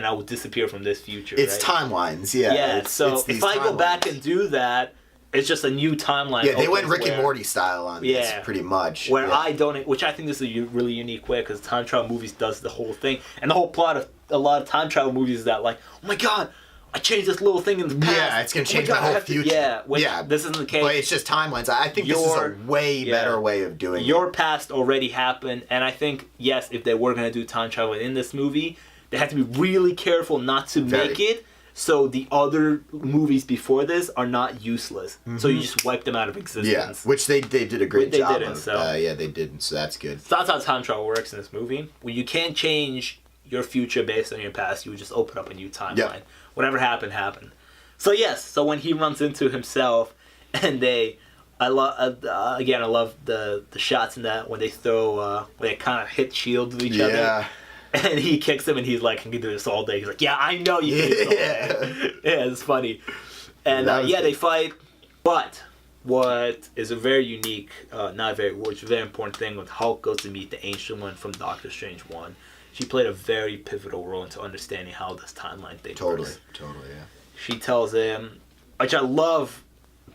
I will disappear from this future. It's timelines, yeah. Yeah. So if I go back and do that, it's just a new timeline. Yeah, they went Rick and Morty style on this, pretty much. Where I don't, which I think this is a really unique way, because time travel movies does the whole thing, and the whole plot of a lot of time travel movies is that like, oh my god, I changed this little thing in the past. Yeah, it's gonna change my whole future. This isn't the case. But it's just timelines. I think this is a way better way of doing it. Your past already happened, and I think yes, if they were gonna do time travel in this movie, they had to be really careful not to make it. So the other movies before this are not useless. So you just wipe them out of existence. Yeah, which they did a great job didn't, of. so. Yeah, they did, so that's good. So that's how time travel works in this movie. When you can't change your future based on your past, you would just open up a new timeline. Yeah. Whatever happened, happened. So yes, so when he runs into himself, and I love the shots in that when they throw, when they kind of hit shields with each other. And he kicks him, and he's like, "I can do this all day." He's like, "Yeah, I know you can do this all day." Yeah, it's funny. And they fight. But what is a very unique, which is a very important thing when Hulk goes to meet the Ancient One from Doctor Strange 1. She played a very pivotal role into understanding how this timeline thing works. Totally, yeah. She tells him, which I love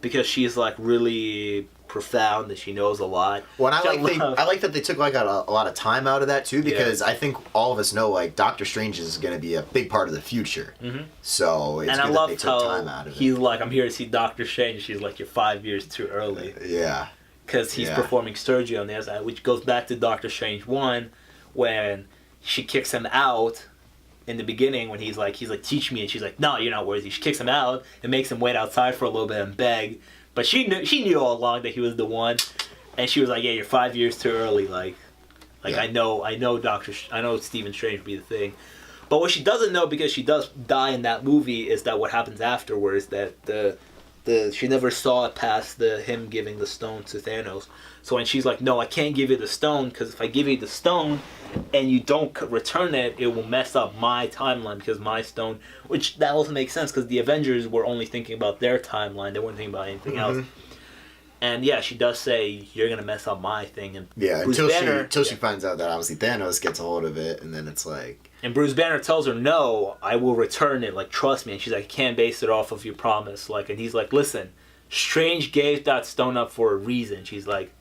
because she's like really profound and she knows a lot. Well, and I like that they took like a lot of time out of that too, because I think all of us know like Doctor Strange is going to be a big part of the future. So it's good that they took time out of it. He's like, "I'm here to see Doctor Strange." She's like, "You're 5 years too early." Yeah. Because he's performing surgery on the other side, which goes back to Doctor Strange 1 when she kicks him out in the beginning when he's like, "Teach me," and she's like, "No, you're not worthy." She kicks him out and makes him wait outside for a little bit and beg. But she knew all along that he was the one, and she was like, "Yeah, you're 5 years too early." I know Stephen Strange would be the thing. But what she doesn't know, because she does die in that movie, is that what happens afterwards, that she never saw it past him giving the stone to Thanos. So when she's like, "No, I can't give you the stone, because if I give you the stone and you don't return it, it will mess up my timeline, because my stone," which that also makes sense, because the Avengers were only thinking about their timeline. They weren't thinking about anything else. And yeah, she does say, "You're going to mess up my thing." And Bruce Banner, she finds out that obviously Thanos gets a hold of it, and then it's like... And Bruce Banner tells her, "No, I will return it, like, trust me." And she's like, "I can't base it off of your promise." And he's like, "Listen, Strange gave that stone up for a reason." She's like,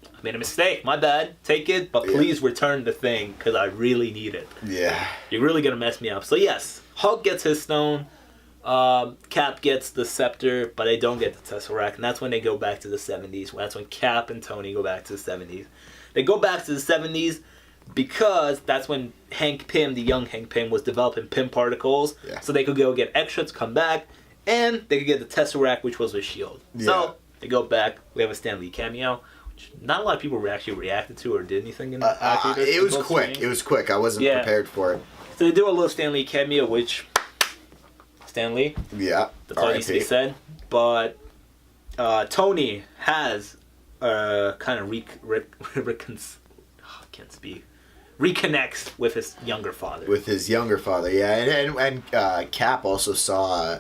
"I made a mistake, my bad, take it, but please return the thing, because I really need it." Yeah. You're really going to mess me up. So yes, Hulk gets his stone, Cap gets the scepter, but they don't get the Tesseract, and that's when they go back to the 70s. That's when Cap and Tony go back to the 70s. They go back to the 70s because that's when Hank Pym, the young Hank Pym, was developing Pym particles, so they could go get extras, come back, and they could get the Tesseract, which was a shield. So they go back. We have a Stan Lee cameo, which not a lot of people actually reacted to or did anything in it was quick. It was quick. I wasn't prepared for it. So they do a little Stan Lee cameo, which... Stan Lee. Yeah. That's all needs to be said. But Tony has kind of reconnects with his younger father. And Cap also saw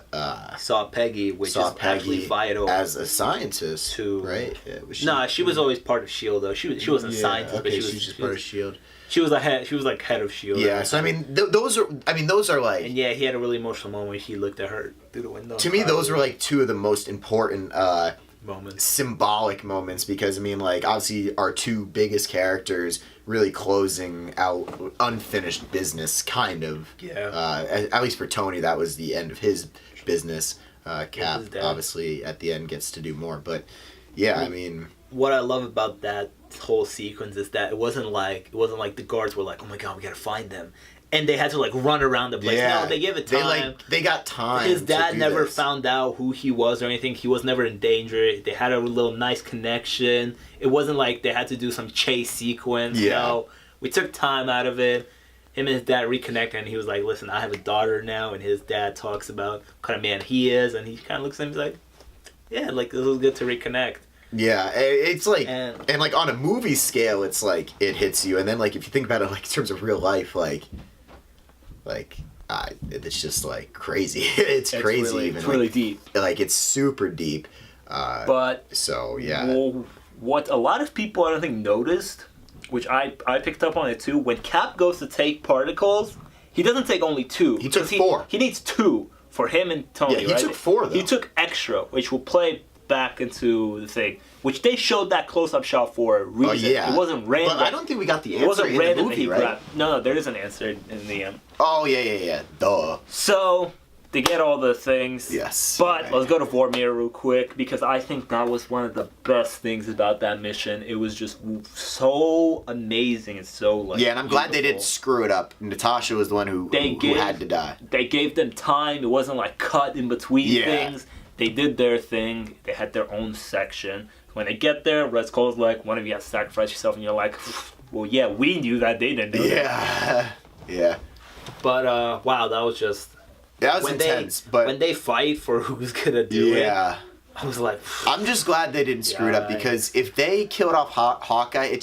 Peggy, which is actually vital as a scientist, right? Yeah, she was always part of SHIELD though. She wasn't a scientist, but she was just part of SHIELD. She was like head of SHIELD. Yeah, so I mean, those are like... And yeah, he had a really emotional moment when he looked at her through the window. To me, those were like two of the most important moments, symbolic moments, because I mean, like, obviously our two biggest characters really closing out unfinished business, kind of. Yeah. At least for Tony, that was the end of his business. Cap obviously at the end gets to do more, but yeah, I mean, what I love about that whole sequence is that it wasn't like the guards were like, "Oh my god, we gotta find them," and they had to like run around the place. No, they gave it time. They got time. His dad never found out who he was or anything. He was never in danger. They had a little nice connection. It wasn't like they had to do some chase sequence. Yeah. No, we took time out of it. Him and his dad reconnected, and he was like, "Listen, I have a daughter now," and his dad talks about what kind of man he is, and he kind of looks at him and he's like, "Yeah, like this was good to reconnect." Yeah, it's like, and like on a movie scale, it's like it hits you, and then like if you think about it like in terms of real life, it's just like crazy. It's crazy. Really, even it's really deep. Like it's super deep. But so yeah. Well, what a lot of people I don't think noticed, which I picked up on it too, when Cap goes to take particles, he doesn't take only two. He took 4. He needs 2 for him and Tony. Yeah, he took 4 though. He took extra, which will play back into the thing, which they showed that close-up shot for a reason. Oh, yeah. It wasn't random. But I don't think we got the answer it wasn't in random the movie, that he right? grabbed. No, there is an answer in the end. Oh, yeah. Duh. So, They get all the things. Yes. But let's go to Vormir real quick because I think that was one of the best things about that mission. It was just so amazing and so like. Yeah, and I'm glad they didn't beautiful. screw it up. Natasha was the one who had to die. They gave them time. It wasn't like cut in between Yeah. things. They did their thing. They had their own section. When they get there, Red Skull's like, one of you has to sacrifice yourself, and you're like, well, yeah, we knew that. They didn't know that. Yeah. Yeah. But wow, that was just. That was intense, but when they fight for who's gonna do it, I was like, I'm just glad they didn't screw it up because if they killed off Hawkeye,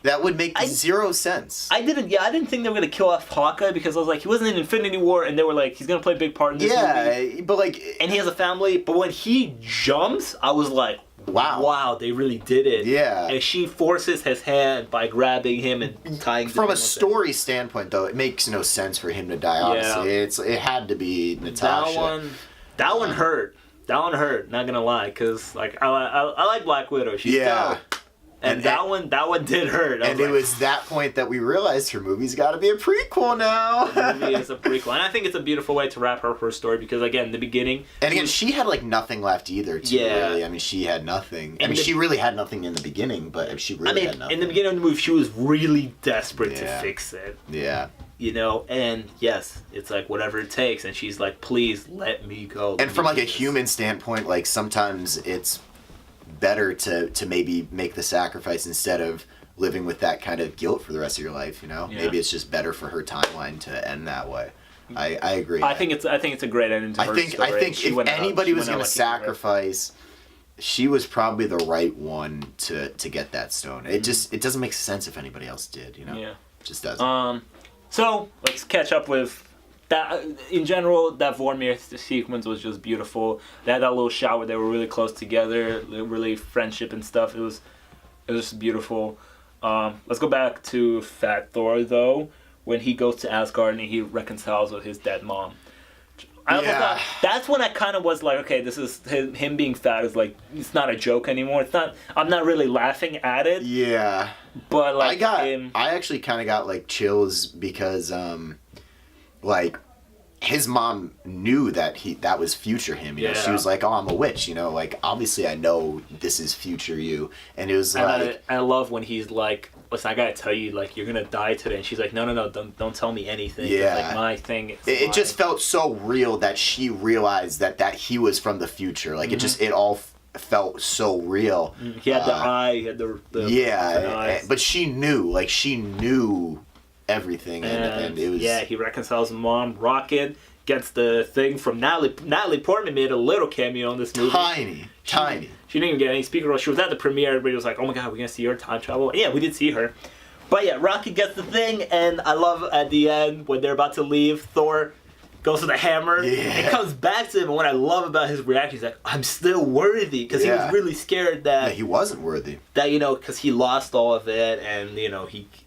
that would make zero sense. I didn't think they were gonna kill off Hawkeye because I was like, he wasn't in Infinity War, and they were like, he's gonna play a big part in this movie. But like, and he has a family. But when he jumps, I was like, wow, they really did it. Yeah. And she forces his hand by grabbing him and tying. From a story standpoint, though, it makes no sense for him to die. Honestly, it had to be Natasha. That one hurt. That one hurt. Not gonna lie, because like I like Black Widow. She's dope. And that one did hurt. And it was that point that we realized her movie's got to be a prequel now. The movie is a prequel, and I think it's a beautiful way to wrap up her story because again, the beginning. And again, she had like nothing left either. Really, I mean, she had nothing. She really had nothing in the beginning, but she really had nothing. In the beginning of the movie, she was really desperate to fix it. Yeah. You know, and yes, it's like whatever it takes, and she's like, please let me go. And from like a human standpoint, like sometimes it's better to maybe make the sacrifice instead of living with that kind of guilt for the rest of your life, you know? Maybe it's just better for her timeline to end that way. I agree. I think it's a great ending to her story. I think if anybody was going to sacrifice, she was probably the right one to get that stone. It doesn't make sense if anybody else did, you know? Yeah. It just doesn't. So, let's catch up with that. In general, that Vormir sequence was just beautiful. They had that little shot where they were really close together, really friendship and stuff. It was just beautiful. Let's go back to Fat Thor though, when he goes to Asgard and he reconciles with his dead mom. I thought that's when I kind of was like, okay, this is him being fat is like, it's not a joke anymore. It's not. I'm not really laughing at it. Yeah. But like, I actually kind of got like chills because like his mom knew that that was future him, you know. She was like, oh, I'm a witch, you know, like obviously I know this is future you. And it was like I love when he's like, listen, I gotta tell you, like, you're gonna die today, and she's like, no, don't tell me anything. Yeah. Like my thing is it just felt so real that she realized that he was from the future. Like it all felt so real. He had the eye, he had the eyes. But she knew everything, and it was he reconciles with mom. Rocket gets the thing from Natalie Portman made a little cameo in this movie. Tiny. She didn't even get any speaker role. She was at the premiere. Everybody was like, "Oh my god, we're gonna see her time travel." And yeah, we did see her. But yeah, Rocket gets the thing, and I love at the end when they're about to leave, Thor goes to the hammer and comes back to him. And what I love about his reaction, he's like, "I'm still worthy," because he was really scared that he wasn't worthy. That because he lost all of it, and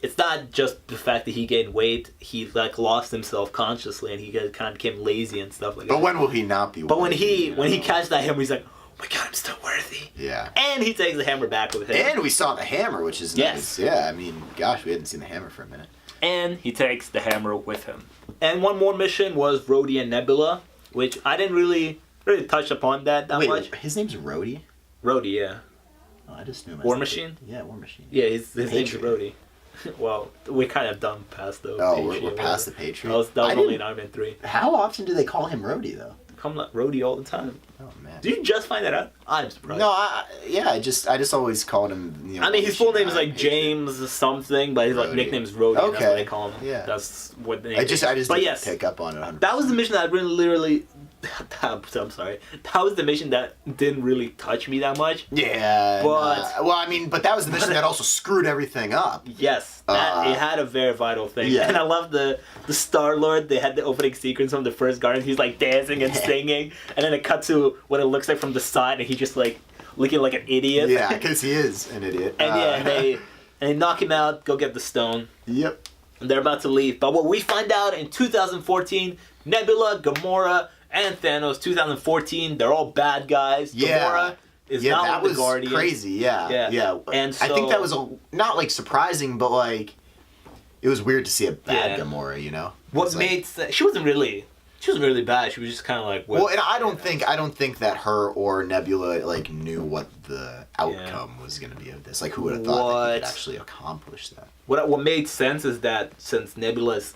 it's not just the fact that he gained weight. He like lost himself consciously, and he kind of became lazy and stuff like that. But when will he not be? But when he catches that hammer, he's like, "Oh my god, I'm still worthy." Yeah. And he takes the hammer back with him. And we saw the hammer, which is nice. Yeah, I mean, gosh, we hadn't seen the hammer for a minute. And he takes the hammer with him. And one more mission was Rhodey and Nebula, which I didn't really touch upon that much. His name's Rhodey? Rhodey, yeah. Oh, I just knew him as War Machine? Yeah, War Machine. Yeah, his name's Rhodey. Well, we kind of done past the Patriot. We're past the Patriot? That was only in Iron Man 3. How often do they call him Rhodey, though? Call him Rhodey all the time. Oh, man. Did you just find that out? I'm surprised. No, I just always called him, I mean, his full name is like James something, but his like nickname is Rhodey. Okay. That's what they call him. Yeah. That's what they I just didn't pick up on it 100%. That was the mission that literally... I'm sorry. That was the mission that didn't really touch me that much. Yeah. But... but that was the mission that also screwed everything up. Yes. It had a very vital thing. Yeah. And I love the Star-Lord. They had the opening sequence from the first Guardian. He's like dancing and singing. And then it cut to what it looks like from the side, and he's just like looking like an idiot. Yeah, because he is an idiot. And they knock him out, go get the stone. Yep. And they're about to leave. But what we find out in 2014, Nebula, Gamora, and Thanos, 2014, they're all bad guys. Gamora is not with the Guardians. That was crazy, yeah. And so, I think that was not like surprising, but like it was weird to see a bad Gamora, you know? What made she wasn't really. She was really bad. She was just kind of like. Well, and I don't think that her or Nebula like knew what the outcome was going to be of this. Like, who would have thought that he could actually accomplish that? What made sense is that since Nebula is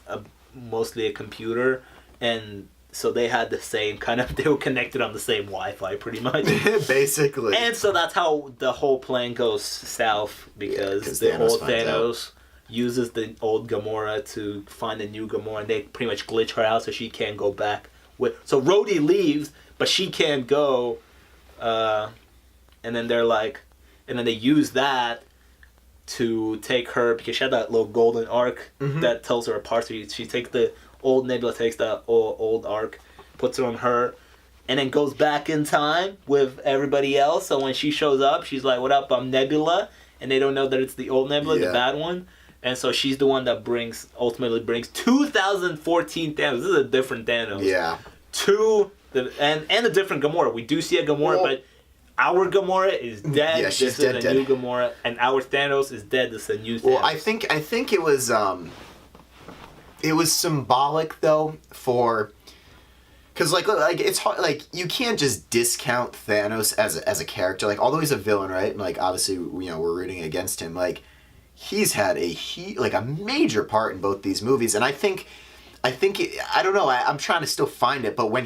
mostly a computer, and so they had the same kind of, they were connected on the same Wi-Fi pretty much. Basically. And so that's how the whole plan goes south, because the old Thanos uses the old Gamora to find a new Gamora, and they pretty much glitch her out so she can't go back. So Rhodey leaves, but she can't go, and then they're like, and then they use that to take her, because she had that little golden arc that tells her apart. So she takes the old Nebula, takes the old arc, puts it on her, and then goes back in time with everybody else. So when she shows up, she's like, "What up? I'm Nebula," and they don't know that it's the old Nebula, the bad one. And so she's the one that ultimately brings 2014 Thanos. This is a different Thanos. Yeah. And a different Gamora. We do see a Gamora, but our Gamora is dead. Yeah, she's dead. This is a new Gamora, and our Thanos is dead. This is a new Thanos. Well, I think it was symbolic though for, because like it's hard, like you can't just discount Thanos as a character. Like, although he's a villain, right? And like obviously we're rooting against him. Like, he's had a major part in both these movies, and I think I don't know. I'm trying to still find it, but when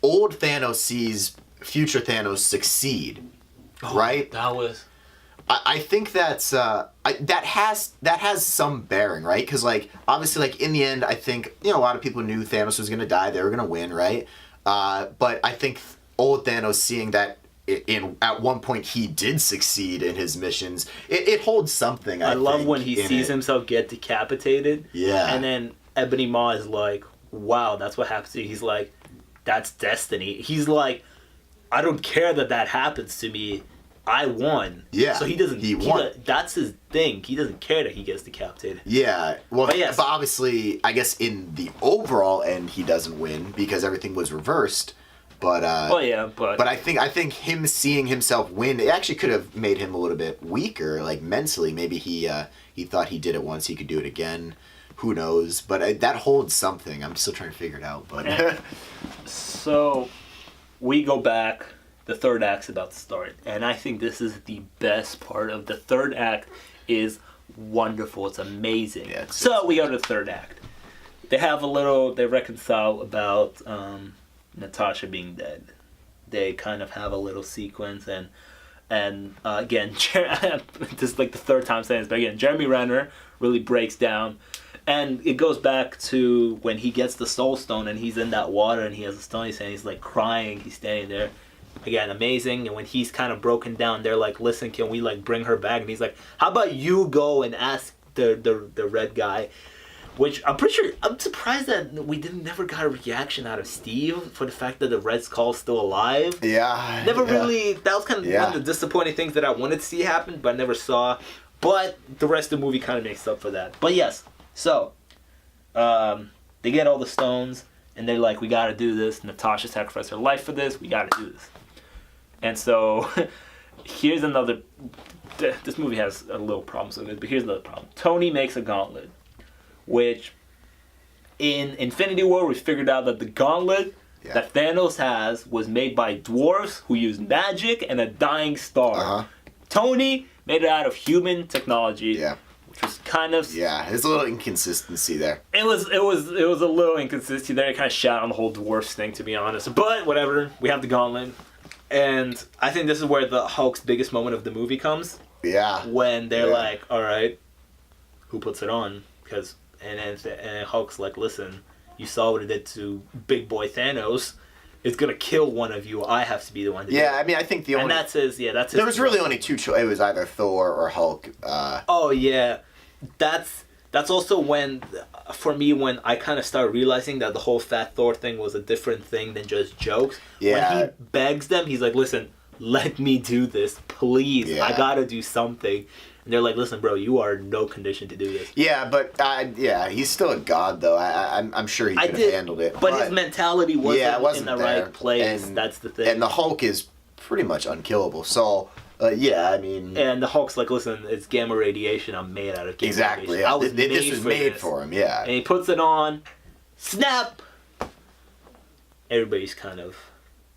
old Thanos sees future Thanos succeed, right? That was. I think that's that has some bearing, right? Because like obviously, like in the end, I think a lot of people knew Thanos was gonna die. They were gonna win, right? But I think old Thanos seeing that at one point he did succeed in his missions, it holds something. I love when he sees himself get decapitated. Yeah. And then Ebony Maw is like, "Wow, that's what happens to you." He's like, "That's destiny." He's like, "I don't care that happens to me. I won." Yeah. So he doesn't. He won. That's his thing. He doesn't care that he gets decapitated. Yeah. Well, but, yes. But obviously, I guess in the overall end, he doesn't win because everything was reversed. But But I think him seeing himself win, it actually could have made him a little bit weaker, like mentally. Maybe he thought he did it once, he could do it again. Who knows? But that holds something. I'm still trying to figure it out. But so we go back. The third act's about to start, and I think this is the best part of the third act. Is wonderful. It's amazing. Yeah, we go to the third act. They reconcile about Natasha being dead. They kind of have a little sequence, and again, this is like the third time saying this, but again, Jeremy Renner really breaks down. And it goes back to when he gets the Soul Stone and he's in that water and he has a stone. He's like crying. He's standing there. Again, amazing. And when he's kind of broken down, they're like, "Listen, can we like bring her back?" And he's like, "How about you go and ask the red guy?" Which I'm surprised that we never got a reaction out of Steve for the fact that the Red Skull's still alive. Yeah. Really. That was kind of one of the disappointing things that I wanted to see happen, but I never saw. But the rest of the movie kind of makes up for that. But yes. So, they get all the stones, and they're like, "We gotta do this. Natasha sacrificed her life for this. We gotta do this." And so, here's another... This movie has a little problem with it, but here's another problem. Tony makes a gauntlet, which, in Infinity War, we figured out that the gauntlet that Thanos has was made by dwarves who use magic and a dying star. Uh-huh. Tony made it out of human technology. Yeah. Which was kind of... Yeah, there's a little inconsistency there. It was a little inconsistency there. It kind of shot on the whole dwarfs thing, to be honest. But whatever, we have the gauntlet. And I think this is where the Hulk's biggest moment of the movie comes. Yeah. When they're like, "All right, who puts it on?" And Hulk's like, "Listen, you saw what it did to Big Boy Thanos. It's gonna kill one of you. I have to be the one to do it." I mean, I think the only... And that's his... There was really only two choices. It was either Thor or Hulk. Oh, yeah. That's also when, for me, when I kind of started realizing that the whole Fat Thor thing was a different thing than just jokes. Yeah. When he begs them, he's like, "Listen, let me do this, please. Yeah. I gotta do something." And they're like, "Listen, bro, you are in no condition to do this." Yeah, but he's still a god, though. I'm sure he could have handled it. But his mentality wasn't in the there. right place. And, that's the thing. And the Hulk is pretty much unkillable. So, I mean... And the Hulk's like, "Listen, it's gamma radiation. I'm made out of gamma radiation. Yeah. I was this was made for him, yeah. And he puts it on. Snap! everybody's kind of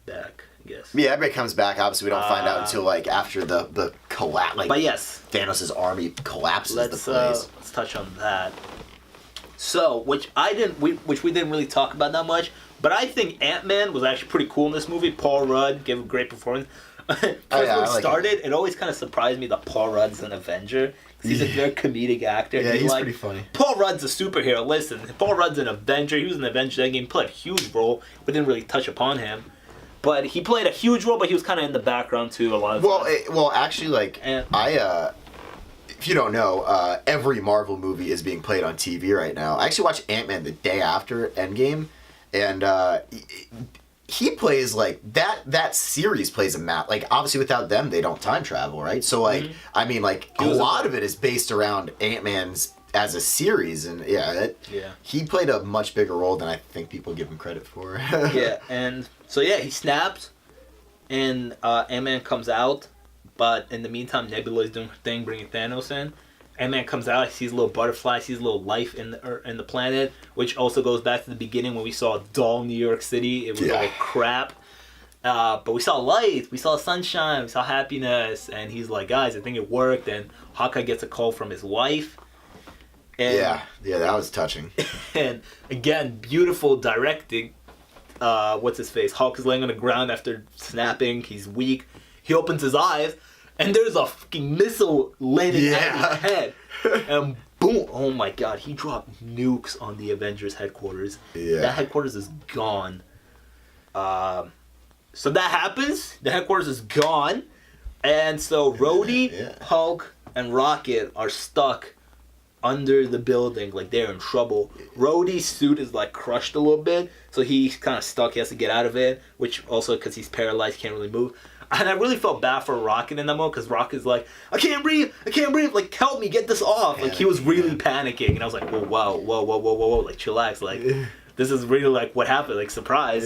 back, I guess. Yeah, everybody comes back. Obviously, we don't find out until like after the collapse. Like, but yes, Thanos' army collapses the place. Let's touch on that. So, which we didn't really talk about that much, but I think Ant-Man was actually pretty cool in this movie. Paul Rudd gave a great performance. When it started, it always kind of surprised me that Paul Rudd's an Avenger. He's a very comedic actor. Yeah, he's pretty funny. Paul Rudd's a superhero. Listen, Paul Rudd's an Avenger. He was an Avenger Endgame. He played a huge role. We didn't really touch upon him. But he played a huge role, but he was kind of in the background too a lot of times. Well, actually, like, if you don't know, every Marvel movie is being played on TV right now. I actually watched Ant-Man the day after Endgame, and he plays, like, that series plays a map. Like, obviously without them, they don't time travel, right? So, like, I mean, like, a lot of it is based around Ant-Man's as a series, and he played a much bigger role than I think people give him credit for. Yeah, and so he snaps, and Ant-Man comes out, but in the meantime, Nebula is doing her thing, bringing Thanos in. Ant-Man comes out, he sees a little butterfly, sees a little life in the planet, which also goes back to the beginning when we saw dull New York City. It was all crap. But we saw light, we saw sunshine, we saw happiness, and he's like, guys, I think it worked. And Hawkeye gets a call from his wife. And, yeah, that was touching. And again, beautiful directing. What's his face? Hulk is laying on the ground after snapping. He's weak. He opens his eyes, and there's a fucking missile landing at his head. And boom! Oh my god! He dropped nukes on the Avengers headquarters. Yeah. That headquarters is gone. So that happens. The headquarters is gone, and so Rhodey, Hulk, and Rocket are stuck under the building, like they're in trouble. Rhodey's suit is like crushed a little bit, so he's kind of stuck. He has to get out of it, which also because he's paralyzed, can't really move. And I really felt bad for Rocket in that moment because Rocket's like, I can't breathe, like help me get this off. Like he was really panicking, and I was like, whoa, like chillax, like this is really like what happened, like surprise.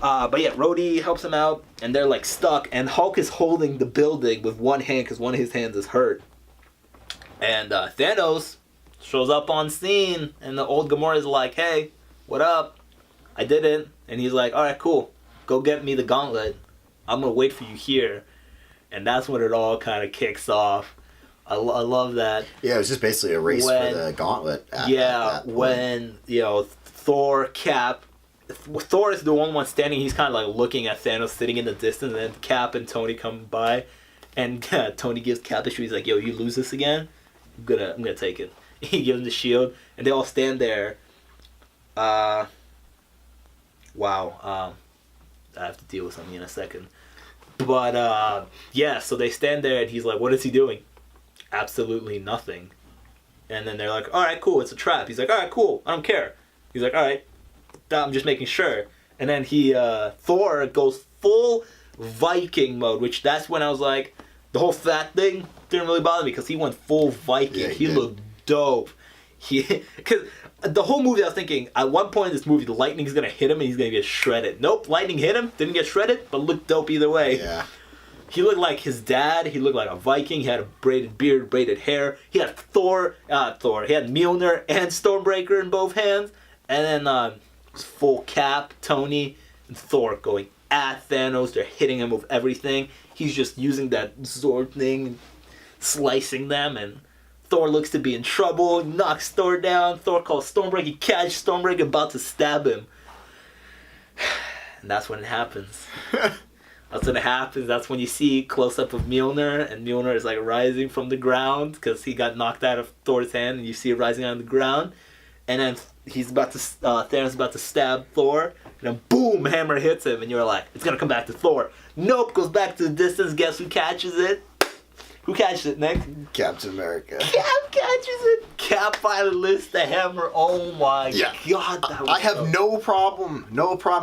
But yeah, Rhodey helps him out, and they're like stuck, and Hulk is holding the building with one hand because one of his hands is hurt. And Thanos shows up on scene, and the old Gamora's like, hey, what up? I did it. And he's like, alright, cool. Go get me the gauntlet. I'm going to wait for you here. And that's when it all kind of kicks off. I love that. Yeah, it was just basically a race for the gauntlet. When, Thor, Cap... Thor is the only one standing. He's kind of like looking at Thanos sitting in the distance, and then Cap and Tony come by. And Tony gives Cap the shield. He's like, yo, you lose this again? I'm gonna take it. He gives him the shield, and they all stand there. I have to deal with something in a second. But so they stand there, and he's like, what is he doing? Absolutely nothing. And then they're like, all right, cool, it's a trap. He's like, all right, cool, I don't care. He's like, all right, I'm just making sure. And then Thor goes full Viking mode, which that's when I was like, the whole fat thing didn't really bother me because he went full Viking. Yeah, he looked dope. Because the whole movie I was thinking, at one point in this movie, the lightning's going to hit him and he's going to get shredded. Nope, lightning hit him, didn't get shredded, but looked dope either way. Yeah. He looked like his dad. He looked like a Viking. He had a braided beard, braided hair. He had He had Mjolnir and Stormbreaker in both hands. And then full Cap, Tony, and Thor going at Thanos. They're hitting him with everything. He's just using that sword thing, slicing them, and Thor looks to be in trouble. Knocks Thor down. Thor calls Stormbreaker. He catches Stormbreaker, about to stab him. And that's when it happens. That's when you see close up of Mjolnir, and Mjolnir is like rising from the ground because he got knocked out of Thor's hand, and you see it rising out of the ground. And then Thanos is about to stab Thor, and then boom, hammer hits him, and you're like, it's gonna come back to Thor. Nope, goes back to the distance. Guess who catches it? Who catches it, Nick? Captain America. Cap catches it. Cap finally lifts the hammer. Oh my god, that was I have no problem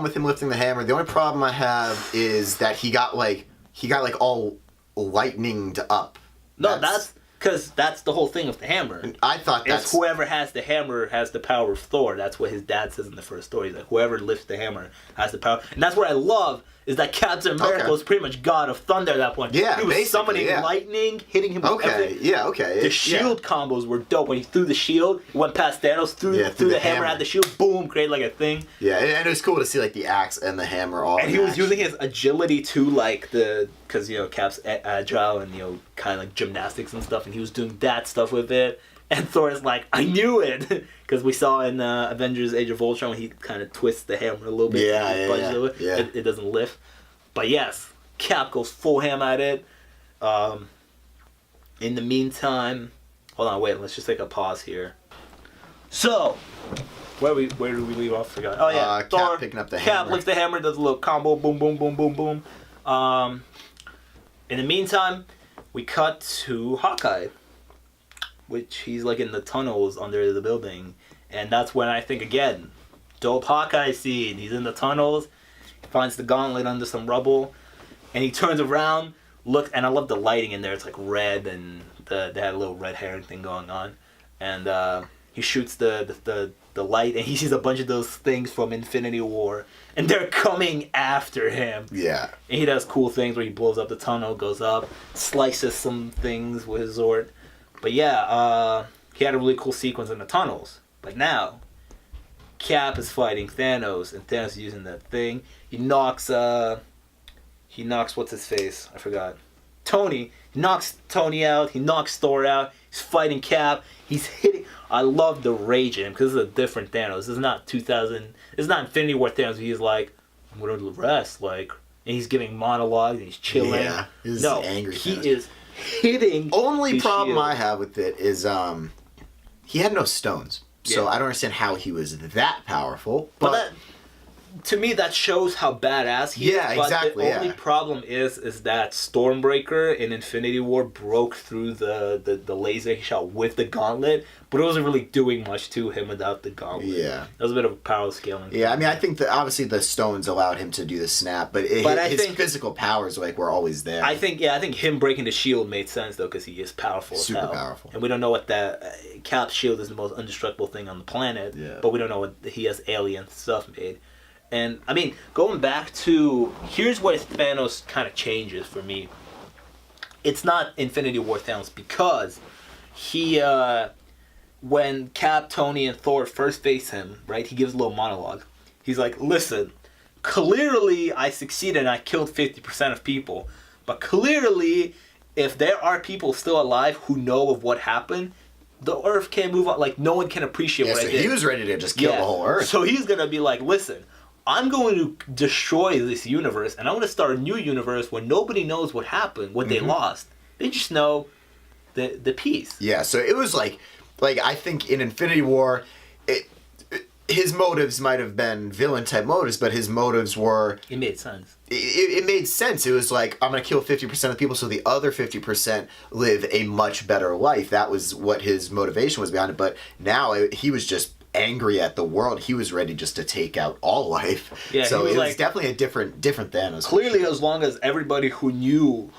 with him lifting the hammer. The only problem I have is that he got all lightninged up. No, that's because that's the whole thing of the hammer. And I thought that's whoever has the hammer has the power of Thor. That's what his dad says in the first story. That whoever lifts the hammer has the power. And that's what I love is that Captain America Okay. was pretty much God of Thunder at that point. Yeah, he was basically, summoning yeah. lightning, hitting him with Okay, everything. yeah, okay. The shield combos were dope. When he threw the shield, went past Thanos, threw the hammer at the shield, boom, created like a thing. Yeah, and it was cool to see like the axe and the hammer all. And he was using his agility too, like because Cap's agile and kind of like gymnastics and stuff, and he was doing that stuff with it. And Thor is like, I knew it, because we saw in Avengers: Age of Ultron when he kind of twists the hammer a little bit. Yeah. It doesn't lift. But yes, Cap goes full ham at it. In the meantime, hold on, wait, let's just take a pause here. So, where did we leave off? Forgot. Oh yeah, Thor Cap picking up the Cap hammer. lifts the hammer, does a little combo, boom, boom, boom, boom, boom. In the meantime, we cut to Hawkeye, which he's like in the tunnels under the building, and that's when I think again, dope Hawkeye scene. He's in the tunnels, he finds the gauntlet under some rubble, and he turns around, look, and I love the lighting in there. It's like red, and they had a little red herring thing going on, and he shoots the light, and he sees a bunch of those things from Infinity War, and they're coming after him. Yeah. And he does cool things where he blows up the tunnel, goes up, slices some things with his sword. But yeah, he had a really cool sequence in the tunnels. But now, Cap is fighting Thanos, and Thanos is using that thing. He knocks what's his face? I forgot. Tony. He knocks Tony out. He knocks Thor out. He's fighting Cap. He's hitting. I love the rage in him because this is a different Thanos. This is not 2000. It's not Infinity War Thanos. He's like, I'm gonna rest, like, and he's giving monologues and he's chilling. Yeah, he's no, angry he Thanos. is hitting. Only his problem shield. I have with it is he had no stones. So Yeah. I don't understand how he was that powerful. But that, to me, that shows how badass he Yeah, is. But exactly, the only yeah. problem is that Stormbreaker in Infinity War broke through the laser he shot with the gauntlet, but it wasn't really doing much to him without the gauntlet. Yeah. That was a bit of a power scaling. Yeah, I mean, I think that obviously the stones allowed him to do the snap, but I his think- physical powers were always there. I think him breaking the shield made sense though, because he is powerful. as Super hell. powerful. And we don't know what that Cap's shield is the most indestructible thing on the planet. Yeah. But we don't know what he has alien stuff made. And I mean, going back to here's where Thanos kind of changes for me. It's not Infinity War Thanos because he when Cap, Tony, and Thor first face him, right? He gives a little monologue. He's like, "Listen, clearly I succeeded and I killed 50% of people, but clearly if there are people still alive who know of what happened, the Earth can't move on. Like no one can appreciate yeah, what so I did." he was ready to just kill the whole Earth. So he's gonna be like, "Listen, I'm going to destroy this universe, and I'm going to start a new universe where nobody knows what happened, what they lost. They just know the peace." Yeah, so it was like I think in Infinity War, his motives might have been villain type motives, but his motives were. It made sense. It made sense. It was like, I'm going to kill 50% of people so the other 50% live a much better life. That was what his motivation was behind it. But now he was just angry at the world. He was ready just to take out all life. Yeah, so he was it was like- definitely a different Thanos. Clearly, as long as everybody who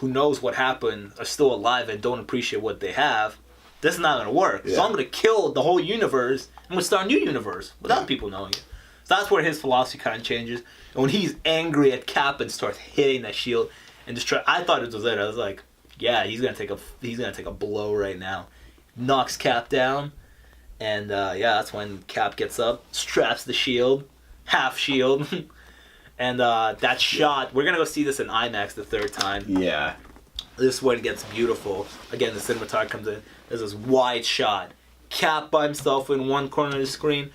knows what happened, are still alive and don't appreciate what they have, this is not going to work. Yeah. So I'm going to kill the whole universe. I'm going to start a new universe without people knowing it. So that's where his philosophy kind of changes. And when he's angry at Cap and starts hitting that shield and destroy, I thought it was it. I was like, yeah, he's gonna take a blow right now. Knocks Cap down, and that's when Cap gets up, straps the shield, half shield, and that shot. We're gonna go see this in IMAX the third time. Yeah. This is when it gets beautiful. Again, the cinematographer comes in. There's this wide shot. Cap by himself in one corner of the screen.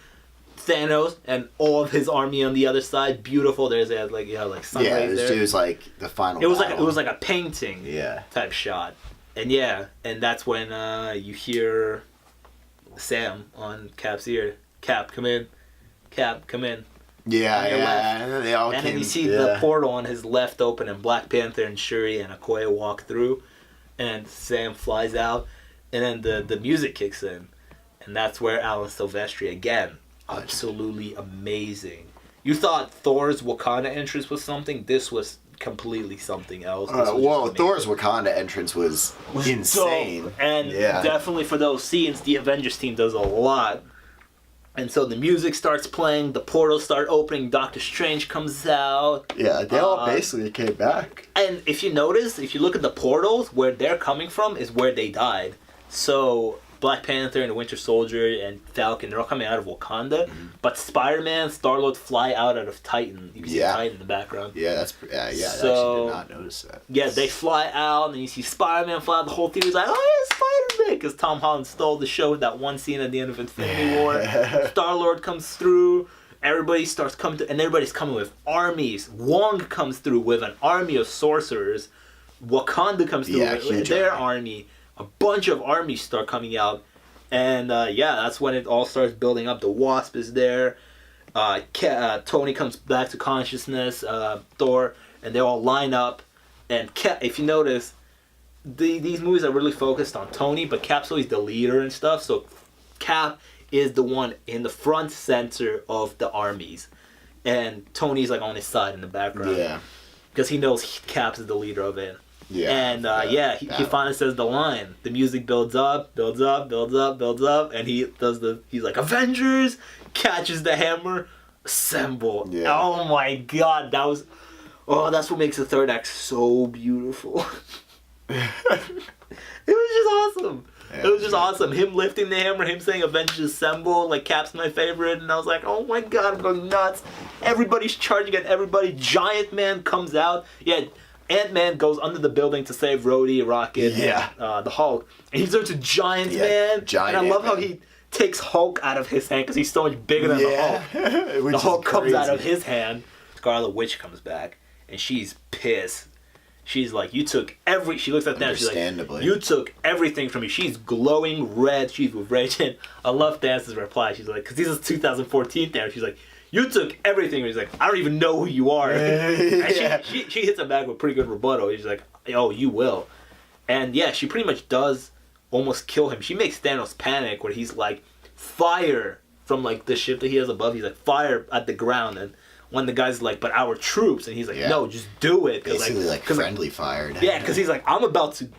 Thanos and all of his army on the other side. Beautiful. There's sun Yeah, rays there. it was like the final It was battle. like a painting Yeah. type shot. And that's when you hear Sam on Cap's ear. Cap, come in. Cap, come in. Yeah, on your yeah. And then they all And came, then you see the portal on his left open, and Black Panther and Shuri and Okoye walk through, and Sam flies out, and then the music kicks in, and that's where Alan Silvestri again, absolutely amazing. You thought Thor's Wakanda entrance was something. This was completely something else. This was well, just Thor's Wakanda entrance was insane. dope. And Yeah. definitely for those scenes, the Avengers team does a lot. And so the music starts playing, the portals start opening, Doctor Strange comes out. Yeah, they all basically came back. And if you notice, if you look at the portals, where they're coming from is where they died. So Black Panther and the Winter Soldier and Falcon, they're all coming out of Wakanda. But Spider-Man, Star-Lord fly out of Titan. You can see Titan in the background. Yeah, that's I actually did not notice that. Yeah, they fly out, and you see Spider-Man fly out. The whole theater's like, oh yeah, Spider-Man! Because Tom Holland stole the show with that one scene at the end of Infinity War. Star-Lord comes through, everybody starts coming and everybody's coming with armies. Wong comes through with an army of sorcerers. Wakanda comes through with their army. A bunch of armies start coming out, and that's when it all starts building up. The Wasp is there. Tony comes back to consciousness. Thor, and they all line up. And if you notice, these movies are really focused on Tony, but Cap's always the leader and stuff. So Cap is the one in the front center of the armies, and Tony's like on his side in the background. Yeah, because he knows Cap is the leader of it. Yeah. And he finally says the line. The music builds up, and he's like, Avengers, catches the hammer, assemble. Yeah. Oh my god, that's what makes the third act so beautiful. It was just awesome. Yeah, it was just awesome. Him lifting the hammer, him saying Avengers assemble, like Cap's my favorite, and I was like, oh my god, I'm going nuts. Everybody's charging at everybody. Giant Man comes out. Yeah. Ant-Man goes under the building to save Rhodey, Rocket, and, the Hulk. And he turns to Giant Man. And I love how he takes Hulk out of his hand because he's so much bigger than the Hulk. The Hulk comes out of his hand. Scarlet Witch comes back, and she's pissed. She's like, she looks at Thanos, she's like, you took everything from me. She's glowing red. She's with rage. And I love Thanos' reply. She's like, because this is 2014 Thanos. She's like, you took everything. And he's like, I don't even know who you are. And she hits him back with a pretty good rebuttal. He's like, oh, you will. And yeah, she pretty much does almost kill him. She makes Thanos panic where he's like, fire from like the ship that he has above. He's like, fire at the ground. And when the guy's like, but our troops. And he's like, no, just do it. Basically like friendly fired. Yeah, because he's like, I'm about to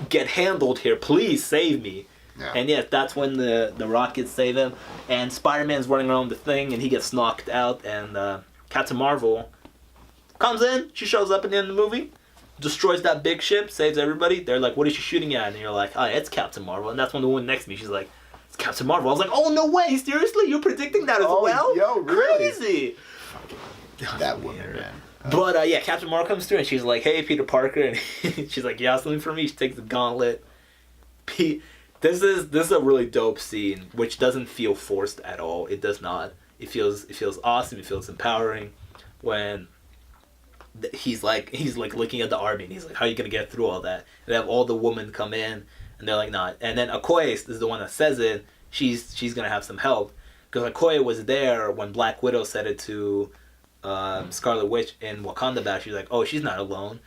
get handled here. Please save me. Yeah. And that's when the Rockets save him, and Spider-Man's running around the thing, and he gets knocked out, and Captain Marvel comes in. She shows up at the end of the movie, destroys that big ship, saves everybody. They're like, what is she shooting at? And you're like, oh, it's Captain Marvel. And that's when the one next to me, she's like, it's Captain Marvel. I was like, oh, no way, seriously? You're predicting that as well? Yo, really? Crazy! That woman, man. But Captain Marvel comes through, and she's like, hey, Peter Parker. And she's like, yeah, something for me. She takes the gauntlet. This is a really dope scene, which doesn't feel forced at all. It does not. It feels awesome. It feels empowering when he's like looking at the army, and he's like, how are you gonna get through all that? And they have all the women come in, and they're like, not. And then Okoye is the one that says it. She's gonna have some help because Okoye was there when Black Widow said it to Scarlet Witch in Wakanda Battle. She's like, oh, she's not alone.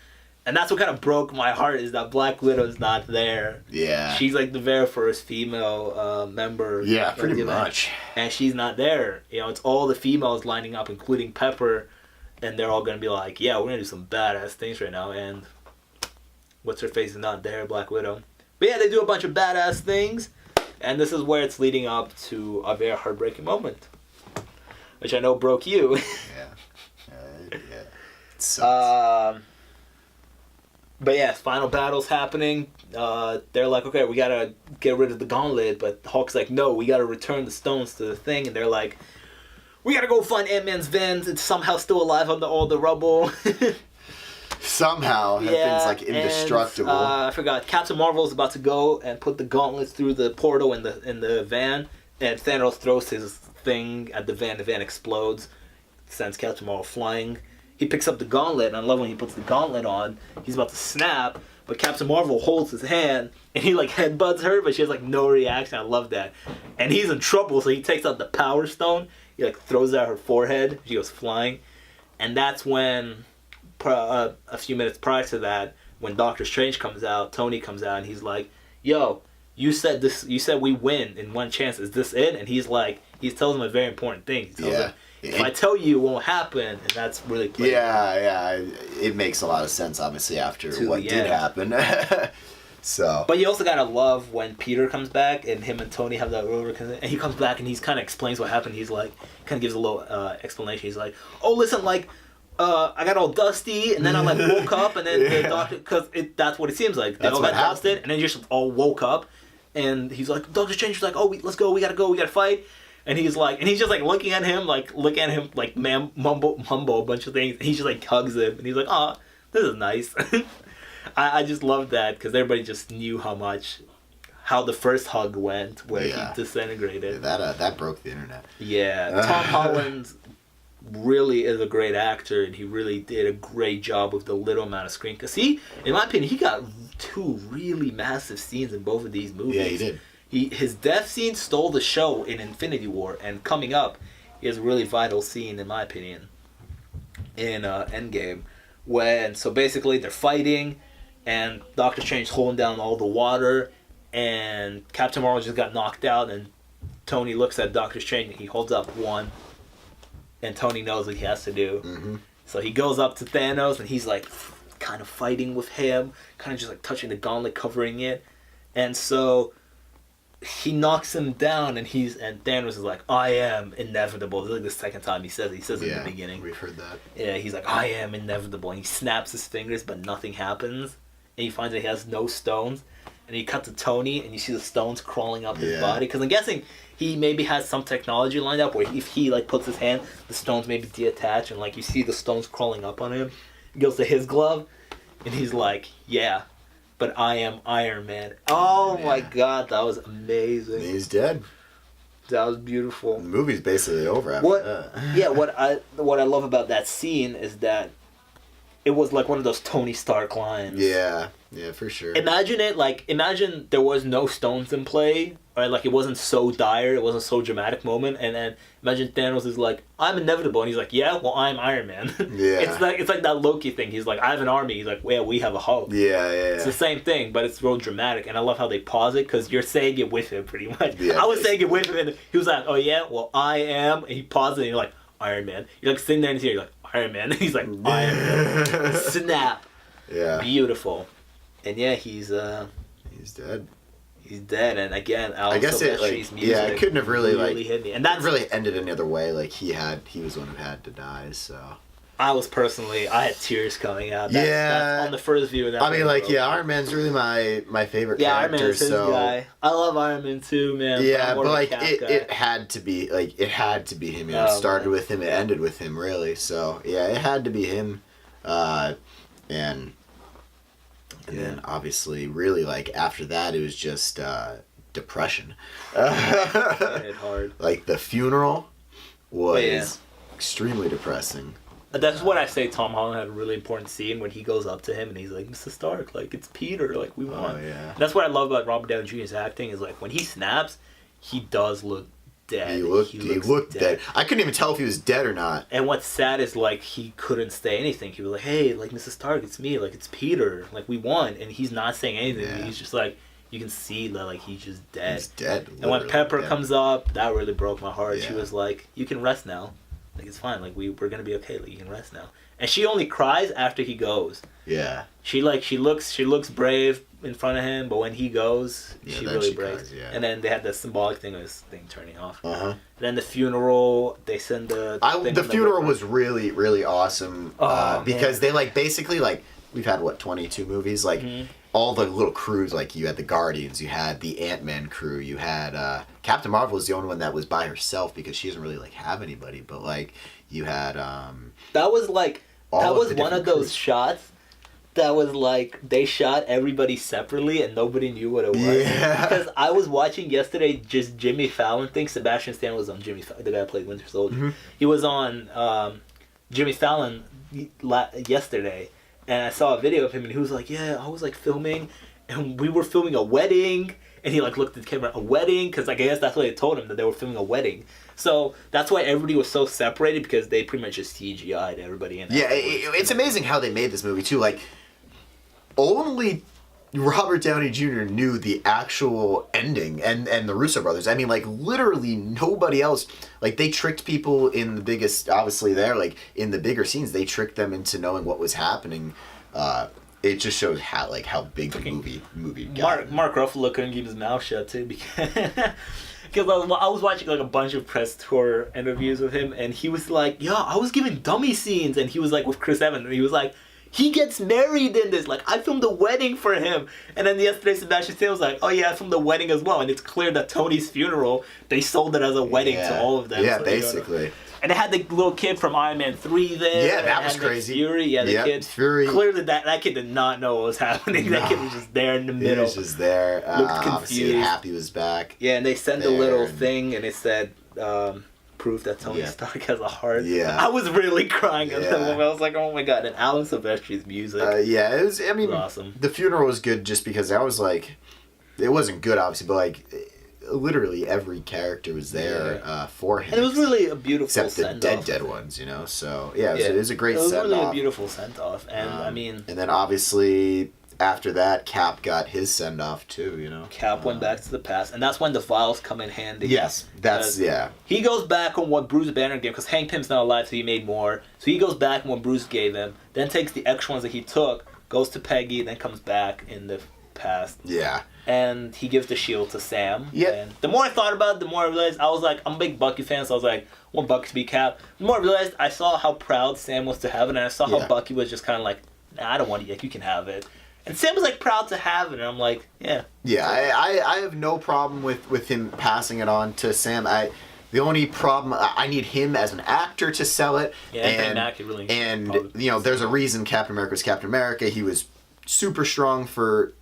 And that's what kind of broke my heart, is that Black Widow's not there. Yeah. She's like the very first female member. Yeah, pretty much. And she's not there. You know, it's all the females lining up, including Pepper, and they're all going to be like, yeah, we're going to do some badass things right now. And what's her face is not there, Black Widow. But yeah, they do a bunch of badass things, and this is where it's leading up to a very heartbreaking moment, which I know broke you. Yeah. It sucks. But yeah, final battle's happening. They're like, okay, we gotta get rid of the gauntlet, but Hulk's like, no, we gotta return the stones to the thing, and they're like, we gotta go find Ant-Man's Vins. It's somehow still alive under all the rubble. Somehow, that thing's like indestructible. I forgot. Captain Marvel's about to go and put the gauntlets through the portal in the van, and Thanos throws his thing at the van. The van explodes, sends Captain Marvel flying. He picks up the gauntlet, and I love when he puts the gauntlet on. He's about to snap, but Captain Marvel holds his hand, and he like headbutts her, but she has like no reaction. I love that. And he's in trouble, so he takes out the Power Stone. He like throws it at her forehead. She goes flying, and that's when a few minutes prior to that, when Doctor Strange comes out, Tony comes out, and he's like, "Yo, you said this. You said we win in one chance. Is this it?" And he's like, he tells him a very important thing. He tells him, if I tell you, it won't happen, and that's really clear. Yeah, it makes a lot of sense, obviously, after what did happen. So. But you also gotta love when Peter comes back and him and Tony have that rover, and he comes back and he's kind of explains what happened. He's like, kind of gives a little explanation. He's like, oh, listen, like, I got all dusty, and then I like woke up, and then the doctor, because that's what it seems like. They all got dusted, and then just all woke up, and he's like, Doctor Strange is like, oh, let's go, we gotta fight. And he's just like looking at him like mumble a bunch of things. And he just like hugs him, and he's like, oh, this is nice. I just love that because everybody just knew how the first hug went where he disintegrated. Yeah, that broke the internet. Yeah, Tom Holland really is a great actor, and he really did a great job with the little amount of screen. Because in my opinion, he got 2 really massive scenes in both of these movies. Yeah, he did. His death scene stole the show in Infinity War, and coming up, he has a really vital scene, in my opinion, in Endgame. So basically, they're fighting, and Doctor Strange holding down all the water, and Captain Marvel just got knocked out, and Tony looks at Doctor Strange, and he holds up one, and Tony knows what he has to do. Mm-hmm. So he goes up to Thanos, and he's like kind of fighting with him, kind of just like touching the gauntlet, covering it, and so he knocks him down, and Thanos is like, I am inevitable. This is like the second time he says it. He says it in the beginning. We've heard that. Yeah, he's like, I am inevitable. And he snaps his fingers, but nothing happens. And he finds that he has no stones. And he cuts to Tony, and you see the stones crawling up his body. Because I'm guessing he maybe has some technology lined up where if he like puts his hand, the stones maybe detach, and like you see the stones crawling up on him. He goes to his glove, and he's like, yeah. But I am Iron Man. Oh my god, that was amazing. He's dead. That was beautiful. The movie's basically over after that. Yeah, what I love about that scene is that it was like one of those Tony Stark lines. Yeah, for sure. Imagine there was no stones in play, or like it wasn't so dire, it wasn't so dramatic moment, and then imagine Thanos is like, I'm inevitable, and he's like, yeah, well, I'm Iron Man. Yeah. It's like that Loki thing. He's like, I have an army. He's like, well, we have a Hulk. Yeah. It's the same thing, but it's real dramatic, and I love how they pause it because you're saying it with him pretty much. Yeah, I was saying it with him, and he was like, oh yeah, well, I am, and he paused it, and you're like, Iron Man. You're like sitting there and you're like, Iron Man. And he's like, Iron Man. Snap. Yeah. Beautiful. And yeah, he's dead. He's dead, and again, I guess it it couldn't have really hit me, and that really ended any other way. Like he was the one who had to die. So I had tears coming out. That's on the first view. I mean, Iron Man's really my favorite character. Iron Man's his guy. I love Iron Man too, man. Yeah, but like it had to be him. You know, it started with him, it ended with him, really. So yeah, it had to be him, and then obviously, really, like after that, it was just depression. It hit hard. Like the funeral was extremely depressing. That's what I say. Tom Holland had a really important scene when he goes up to him and he's like, Mr. Stark, like it's Peter, like we won. Oh, yeah. That's what I love about Robert Downey Jr.'s acting is like when he snaps, he does look dead. He looked dead. I couldn't even tell if he was dead or not. And what's sad is like he couldn't say anything. He was like, hey, like Mrs. Stark, it's me, like it's Peter, like we won, and he's not saying anything. Yeah. He's just like, you can see that like he's just dead. He's dead. And when Pepper comes up, that really broke my heart. Yeah. She was like, you can rest now. Like it's fine. Like we're gonna be okay. Like you can rest now. And she only cries after he goes. Yeah. She looks brave in front of him, but when he goes, she really breaks. Cries, And then they had the symbolic thing of this thing turning off. Uh-huh. Then the funeral, they send the funeral was really, really awesome. Because they basically we've had 22 movies, all the little crews, like you had the Guardians, you had the Ant-Man crew, you had Captain Marvel was the only one that was by herself because she doesn't really have anybody, but you had that was one of those shots that was they shot everybody separately and nobody knew what it was. Yeah. Because I was watching yesterday just Jimmy Fallon thing. Sebastian Stan was on Jimmy Fallon, the guy who played Winter Soldier. Mm-hmm. He was on Jimmy Fallon yesterday, and I saw a video of him and he was like, yeah, I was filming and we were filming a wedding, and he looked at the camera, a wedding, because I guess that's what they told him, that they were filming a wedding. So that's why everybody was so separated, because they pretty much just CGI'd everybody in. Yeah, it's amazing how they made this movie too. Only Robert Downey Jr. knew the actual ending, and the Russo brothers. I mean, literally nobody else. They tricked people in the biggest, obviously there, in the bigger scenes, they tricked them into knowing what was happening it just shows how big the movie got. Mark Ruffalo couldn't keep his mouth shut too because I was watching like a bunch of press tour interviews with him, and he was like, "Yeah, I was giving dummy scenes," and he was like with Chris Evans, and he was like, "He gets married in this. Like, I filmed the wedding for him." And then yesterday, Sebastian Stan was like, "Oh yeah, I filmed the wedding as well." And it's clear that Tony's funeral, they sold it as a wedding to all of them. Yeah, so basically. And it had the little kid from Iron Man 3 there. Yeah, that was crazy. Fury, yeah, the kid. Fury. Clearly, that kid did not know what was happening. No. That kid was just there in the middle. He was just there. Looked Obviously confused. happy was back. Yeah, and they sent a there, little and- thing, and it said, proof that Tony Stark has a heart. Yeah. I was really crying at that Yeah. moment. I was like, oh my god. And Alan Silvestri's music. Yeah, it was. I mean, was awesome. The funeral was good just because I was like, it wasn't good obviously, but like, literally every character was there for him. And it was really a beautiful except the send-off. dead ones, you know. So yeah, it was a great It was send really off. a beautiful send-off. And I mean, and then obviously after that, Cap got his send off too, you know. Cap went back to the past, and that's when the vials come in handy. Yes, that's He goes back on what Bruce Banner gave, because Hank Pym's not alive, so he made more. So he goes back on what Bruce gave him, then takes the extra ones that he took, goes to Peggy, then comes back in the past. Yeah. And he gives the shield to Sam. Yeah. And the more I thought about it, the more I realized, I was like, I'm a big Bucky fan, so I was like, I want Bucky to be Cap. The more I realized, I saw how proud Sam was to have it, and I saw how Bucky was just kind of like, nah, I don't want it, like, you can have it. And Sam was like proud to have it, and I'm like, yeah. Yeah, I have no problem with him passing it on to Sam. The only problem, I need him as an actor to sell it. Yeah, Anthony Mackie really. And probably you know, there's a reason Captain America was Captain America. He was super strong for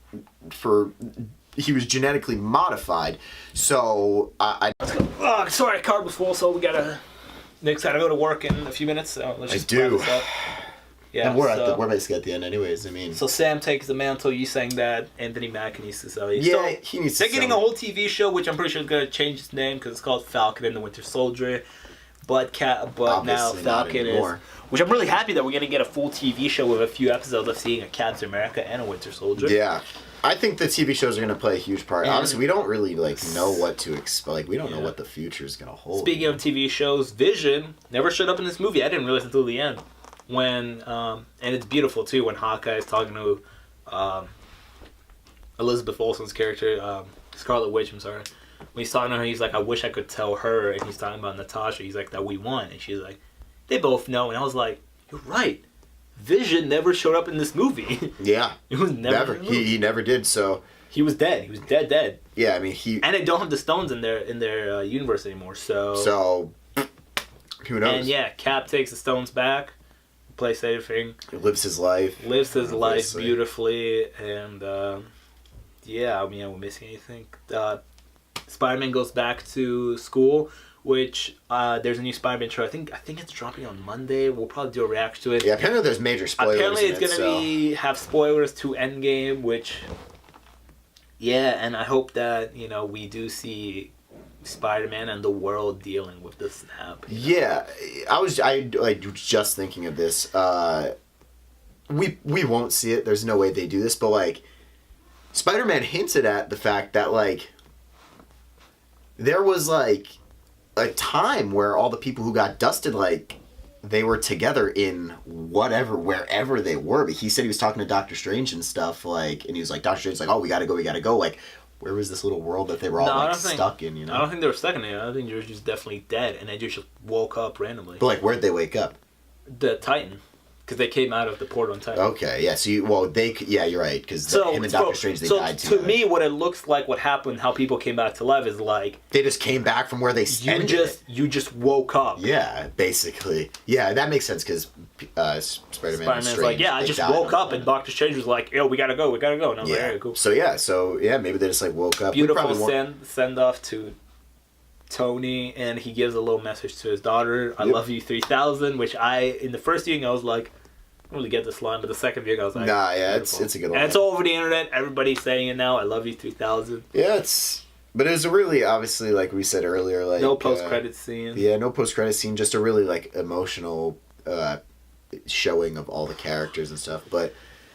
he was genetically modified. So Let's go. Oh, sorry, car was full, so we gotta. Nick's gotta go to work in a few minutes. So let's just wrap this up. Yeah, and we're basically at the end, anyways. I mean, so Sam takes the mantle. You saying that Anthony Mackie needs to sell it. Yeah, so he needs to they're getting a sell whole TV show, which I'm pretty sure is gonna change its name because it's called Falcon and the Winter Soldier. But now Obviously not Falcon is, anymore. which I'm really happy that we're gonna get a full TV show with a few episodes of seeing a Captain America and a Winter Soldier. Yeah. I think the TV shows are going to play a huge part. And Honestly, we don't really know what to expect. Like, we don't know what the future is going to hold. Speaking of TV shows, Vision never showed up in this movie. I didn't realize until the end. When and it's beautiful too when Hawkeye is talking to Elizabeth Olsen's character, Scarlet Witch. I'm sorry. When he's talking to her, he's like, "I wish I could tell her," and he's talking about Natasha. He's like, "That we won," and she's like, "They both know." And I was like, "You're right. Vision never showed up in this movie." Yeah. It was never. He never did. So he was dead. He was dead. yeah, I mean And they don't have the stones in their universe anymore. So who knows? And yeah, Cap takes the stones back, plays everything, He lives his life. life beautifully, and yeah, I mean, are we missing anything? Spider-Man goes back to school, which there's a new Spider-Man show. I think it's dropping on Monday. We'll probably do a reaction to it. Yeah, apparently there's major spoilers. Apparently it's gonna have spoilers to Endgame, which and I hope that we do see Spider-Man and the world dealing with the snap. Yeah, I was just thinking of this. We won't see it. There's no way they do this, but like Spider-Man hinted at the fact that like there was like a time where all the people who got dusted, like they were together in wherever they were. But he said he was talking to Doctor Strange and stuff, like, and he was like, Doctor Strange's like, oh, we gotta go. Like, where was this little world that they were all stuck in? I don't think they were stuck in it. I think they were just definitely dead, and they just woke up randomly. But like, where'd they wake up? The Titan. Because they came out of the portal on Titan. Okay, yeah. So you're right. Because him and Doctor Strange, they died together. To me, what it looks like, what happened, how people came back to life is like they just came back from where they ended. You just woke up. Yeah, basically. Yeah, that makes sense because Spider-Man's like, I just woke up, and Doctor Strange was like, yo, we gotta go, and I was like, alright, cool. So maybe they just like woke up. Beautiful send off to Tony, and he gives a little message to his daughter. I love you 3000, which in the first viewing I was like, I don't really get this line, but the second viewing I was like, nah, yeah, beautiful. it's a good line. And it's all over the internet. Everybody's saying it now. I love you 3000. Yeah, but it was a really, obviously, like we said earlier, like no post-credit scene. Yeah, no post-credit scene. Just a really like emotional showing of all the characters and stuff. But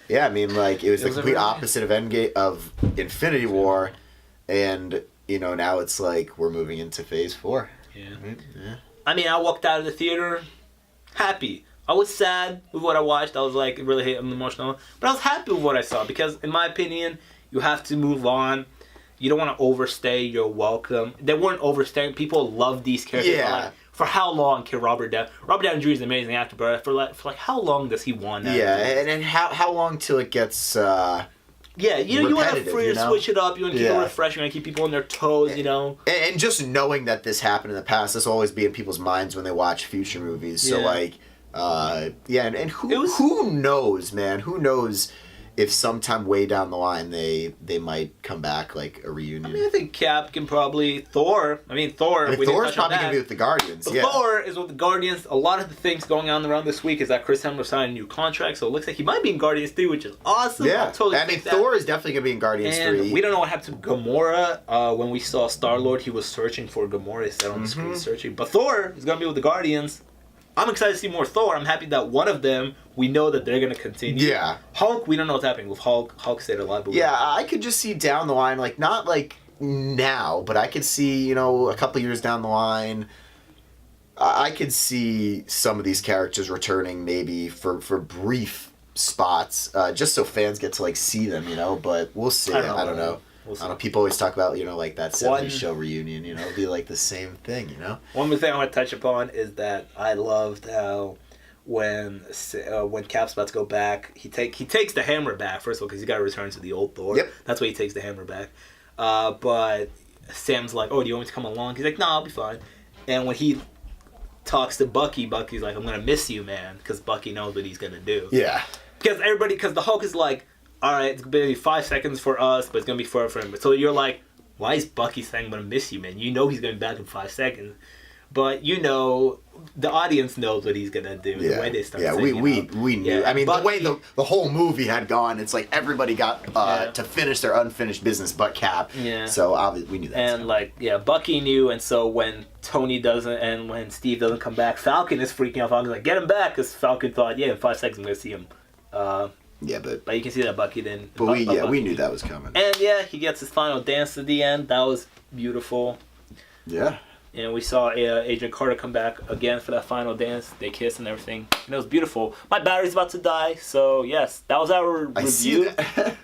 yeah, I mean, like it was the complete opposite of Endgame, of Infinity War, and now it's like we're moving into Phase 4. Yeah. Yeah. I mean, I walked out of the theater happy. I was sad with what I watched. I was like really emotional, but I was happy with what I saw because, in my opinion, you have to move on. You don't want to overstay your welcome. They weren't overstaying. People love these characters. Yeah. Like, for how long can Robert Downey Jr. is an amazing actor, but for like how long does he want that? Yeah, and how long till it gets yeah, you want to repetitive, free you know? switch it up. You want to keep it Yeah. refreshing. You want to keep people on their toes. You know. and just knowing that this happened in the past, this will always be in people's minds when they watch future movies. So Yeah. like, and who was- who knows, man? Who knows if sometime way down the line they might come back like a reunion. I mean, I think Cap can probably Thor. I mean, we didn't Thor's touch on probably that. gonna be with the Guardians. But Yeah. Thor is with the Guardians. A lot of the things going on around this week is that Chris Hemsworth signed a new contract, so it looks like he might be in Guardians 3, which is awesome. Yeah. I'll totally I mean, take that. Thor is definitely gonna be in Guardians And 3. we don't know what happened to Gamora. When we saw Star-Lord, he was searching for Gamora. He said on the Mm-hmm. screen searching. But Thor is going to be with the Guardians. I'm excited to see more Thor. I'm happy that one of them, we know that they're going to continue. Yeah. Hulk, we don't know what's happening with Hulk. Hulk stayed alive. But we Yeah, don't know. I could just see down the line, like not like now, but I could see, a couple years down the line, I could see some of these characters returning maybe for brief spots, just so fans get to like see them, But we'll see. I don't know. We'll see. I don't know. People always talk about, like that 70s One- show reunion. It'll be like the same thing. One more thing I want to touch upon is that I loved how when Cap's about to go back, he takes the hammer back first of all because he's got to return to the old Thor. Yep. That's why he takes the hammer back. But Sam's like, "Oh, do you want me to come along?" He's like, "No, I'll be fine." And when he talks to Bucky, Bucky's like, "I'm gonna miss you, man," because Bucky knows what he's gonna do. Yeah. Because the Hulk is like, all right, it's gonna be 5 seconds for us, but it's gonna be forever for him. So you're like, why is Bucky saying I'm gonna miss you, man? You know he's gonna be back in 5 seconds, but the audience knows what he's gonna do. Yeah, The way they start. yeah, saying, we knew. Yeah, I mean, Bucky- the way the whole movie had gone, it's like everybody got Yeah. to finish their unfinished business, but Cap. Yeah. So obviously we knew that. And Bucky knew, and so when Tony doesn't, and when Steve doesn't come back, Falcon is freaking out. Falcon's like, get him back, because Falcon thought, in 5 seconds I'm gonna see him. Yeah, but But you can see that Bucky didn't. we Bucky knew that was coming. And he gets his final dance at the end. That was beautiful. Yeah. And we saw Agent Carter come back again for that final dance. They kissed and everything. And it was beautiful. My battery's about to die, so yes, that was our I see review. that.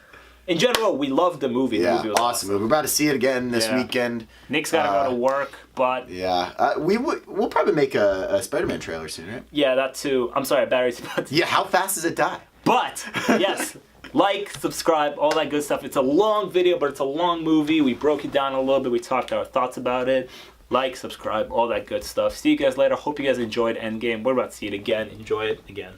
In general, we loved the movie. The Yeah, movie was awesome. We're about to see it again this Yeah. weekend. Nick's gotta go to work, but Yeah, we'll probably make a Spider-Man trailer soon, right? yeah, that too. I'm sorry, battery's about to. Yeah, how fast does it die? But yes, like, subscribe, all that good stuff. It's a long video, but it's a long movie. We broke it down a little bit. We talked our thoughts about it. Like, subscribe, all that good stuff. See you guys later. Hope you guys enjoyed Endgame. We're about to see it again. Enjoy it again.